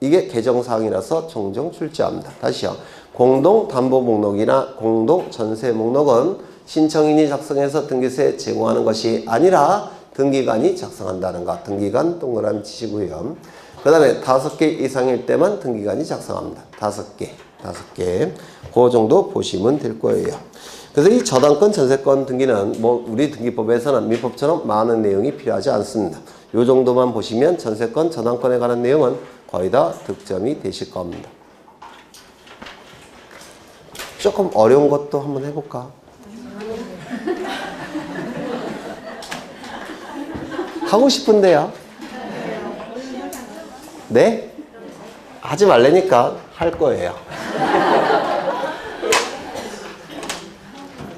이게 개정사항이라서 종종 출제합니다. 다시요. 공동담보 목록이나 공동전세 목록은 신청인이 작성해서 등기소에 제공하는 것이 아니라 등기관이 작성한다는 거. 등기관 동그라미 치시고요. 그 다음에 5개 이상일 때만 등기관이 작성합니다. 5개. 그 정도 보시면 될 거예요. 그래서 이 저당권, 전세권 등기는 우리 등기법에서는 민법처럼 많은 내용이 필요하지 않습니다. 요 정도만 보시면 전세권, 저당권에 관한 내용은 거의 다 득점이 되실 겁니다. 조금 어려운 것도 한번 해볼까? 하고 싶은데요. 네? 하지 말라니까 할 거예요.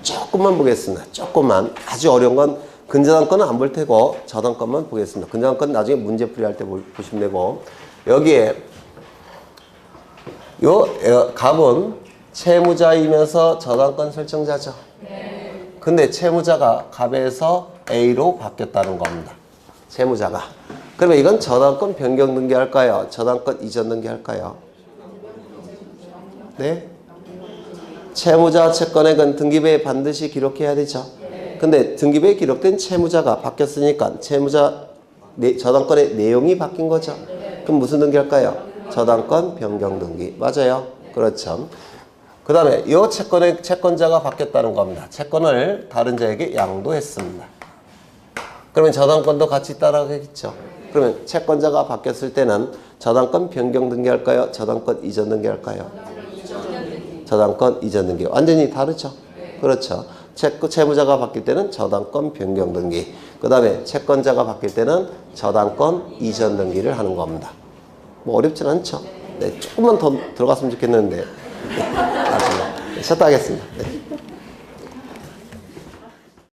조금만 보겠습니다. 조금만. 아주 어려운 건 근저당권은 안 볼 테고 저당권만 보겠습니다. 근저당권 나중에 문제풀이 할 때 보시면 되고 여기에 요 갑은 채무자이면서 저당권 설정자죠. 근데 채무자가 갑에서 A로 바뀌었다는 겁니다. 채무자가. 그러면 이건 저당권 변경 등기할까요? 저당권 이전 등기할까요? 네? 채무자 채권액은 등기부에 반드시 기록해야 되죠. 근데 등기부에 기록된 채무자가 바뀌었으니까 저당권의 내용이 바뀐 거죠. 그럼 무슨 등기할까요? 저당권 변경 등기. 맞아요. 그렇죠. 그 다음에 이 채권자가 바뀌었다는 겁니다. 채권을 다른 자에게 양도했습니다. 그러면 저당권도 같이 따라가겠죠. 그러면 채권자가 바뀌었을 때는 저당권 변경 등기할까요? 저당권 이전 등기할까요? 저당권 이전 등기. 완전히 다르죠. 그렇죠. 채무자가 바뀔 때는 저당권 변경 등기. 그 다음에 채권자가 바뀔 때는 저당권 이전 등기를 하는 겁니다. 뭐 어렵진 않죠. 네, 조금만 더 들어갔으면 좋겠는데. 네, 쉬었다 하겠습니다. 네.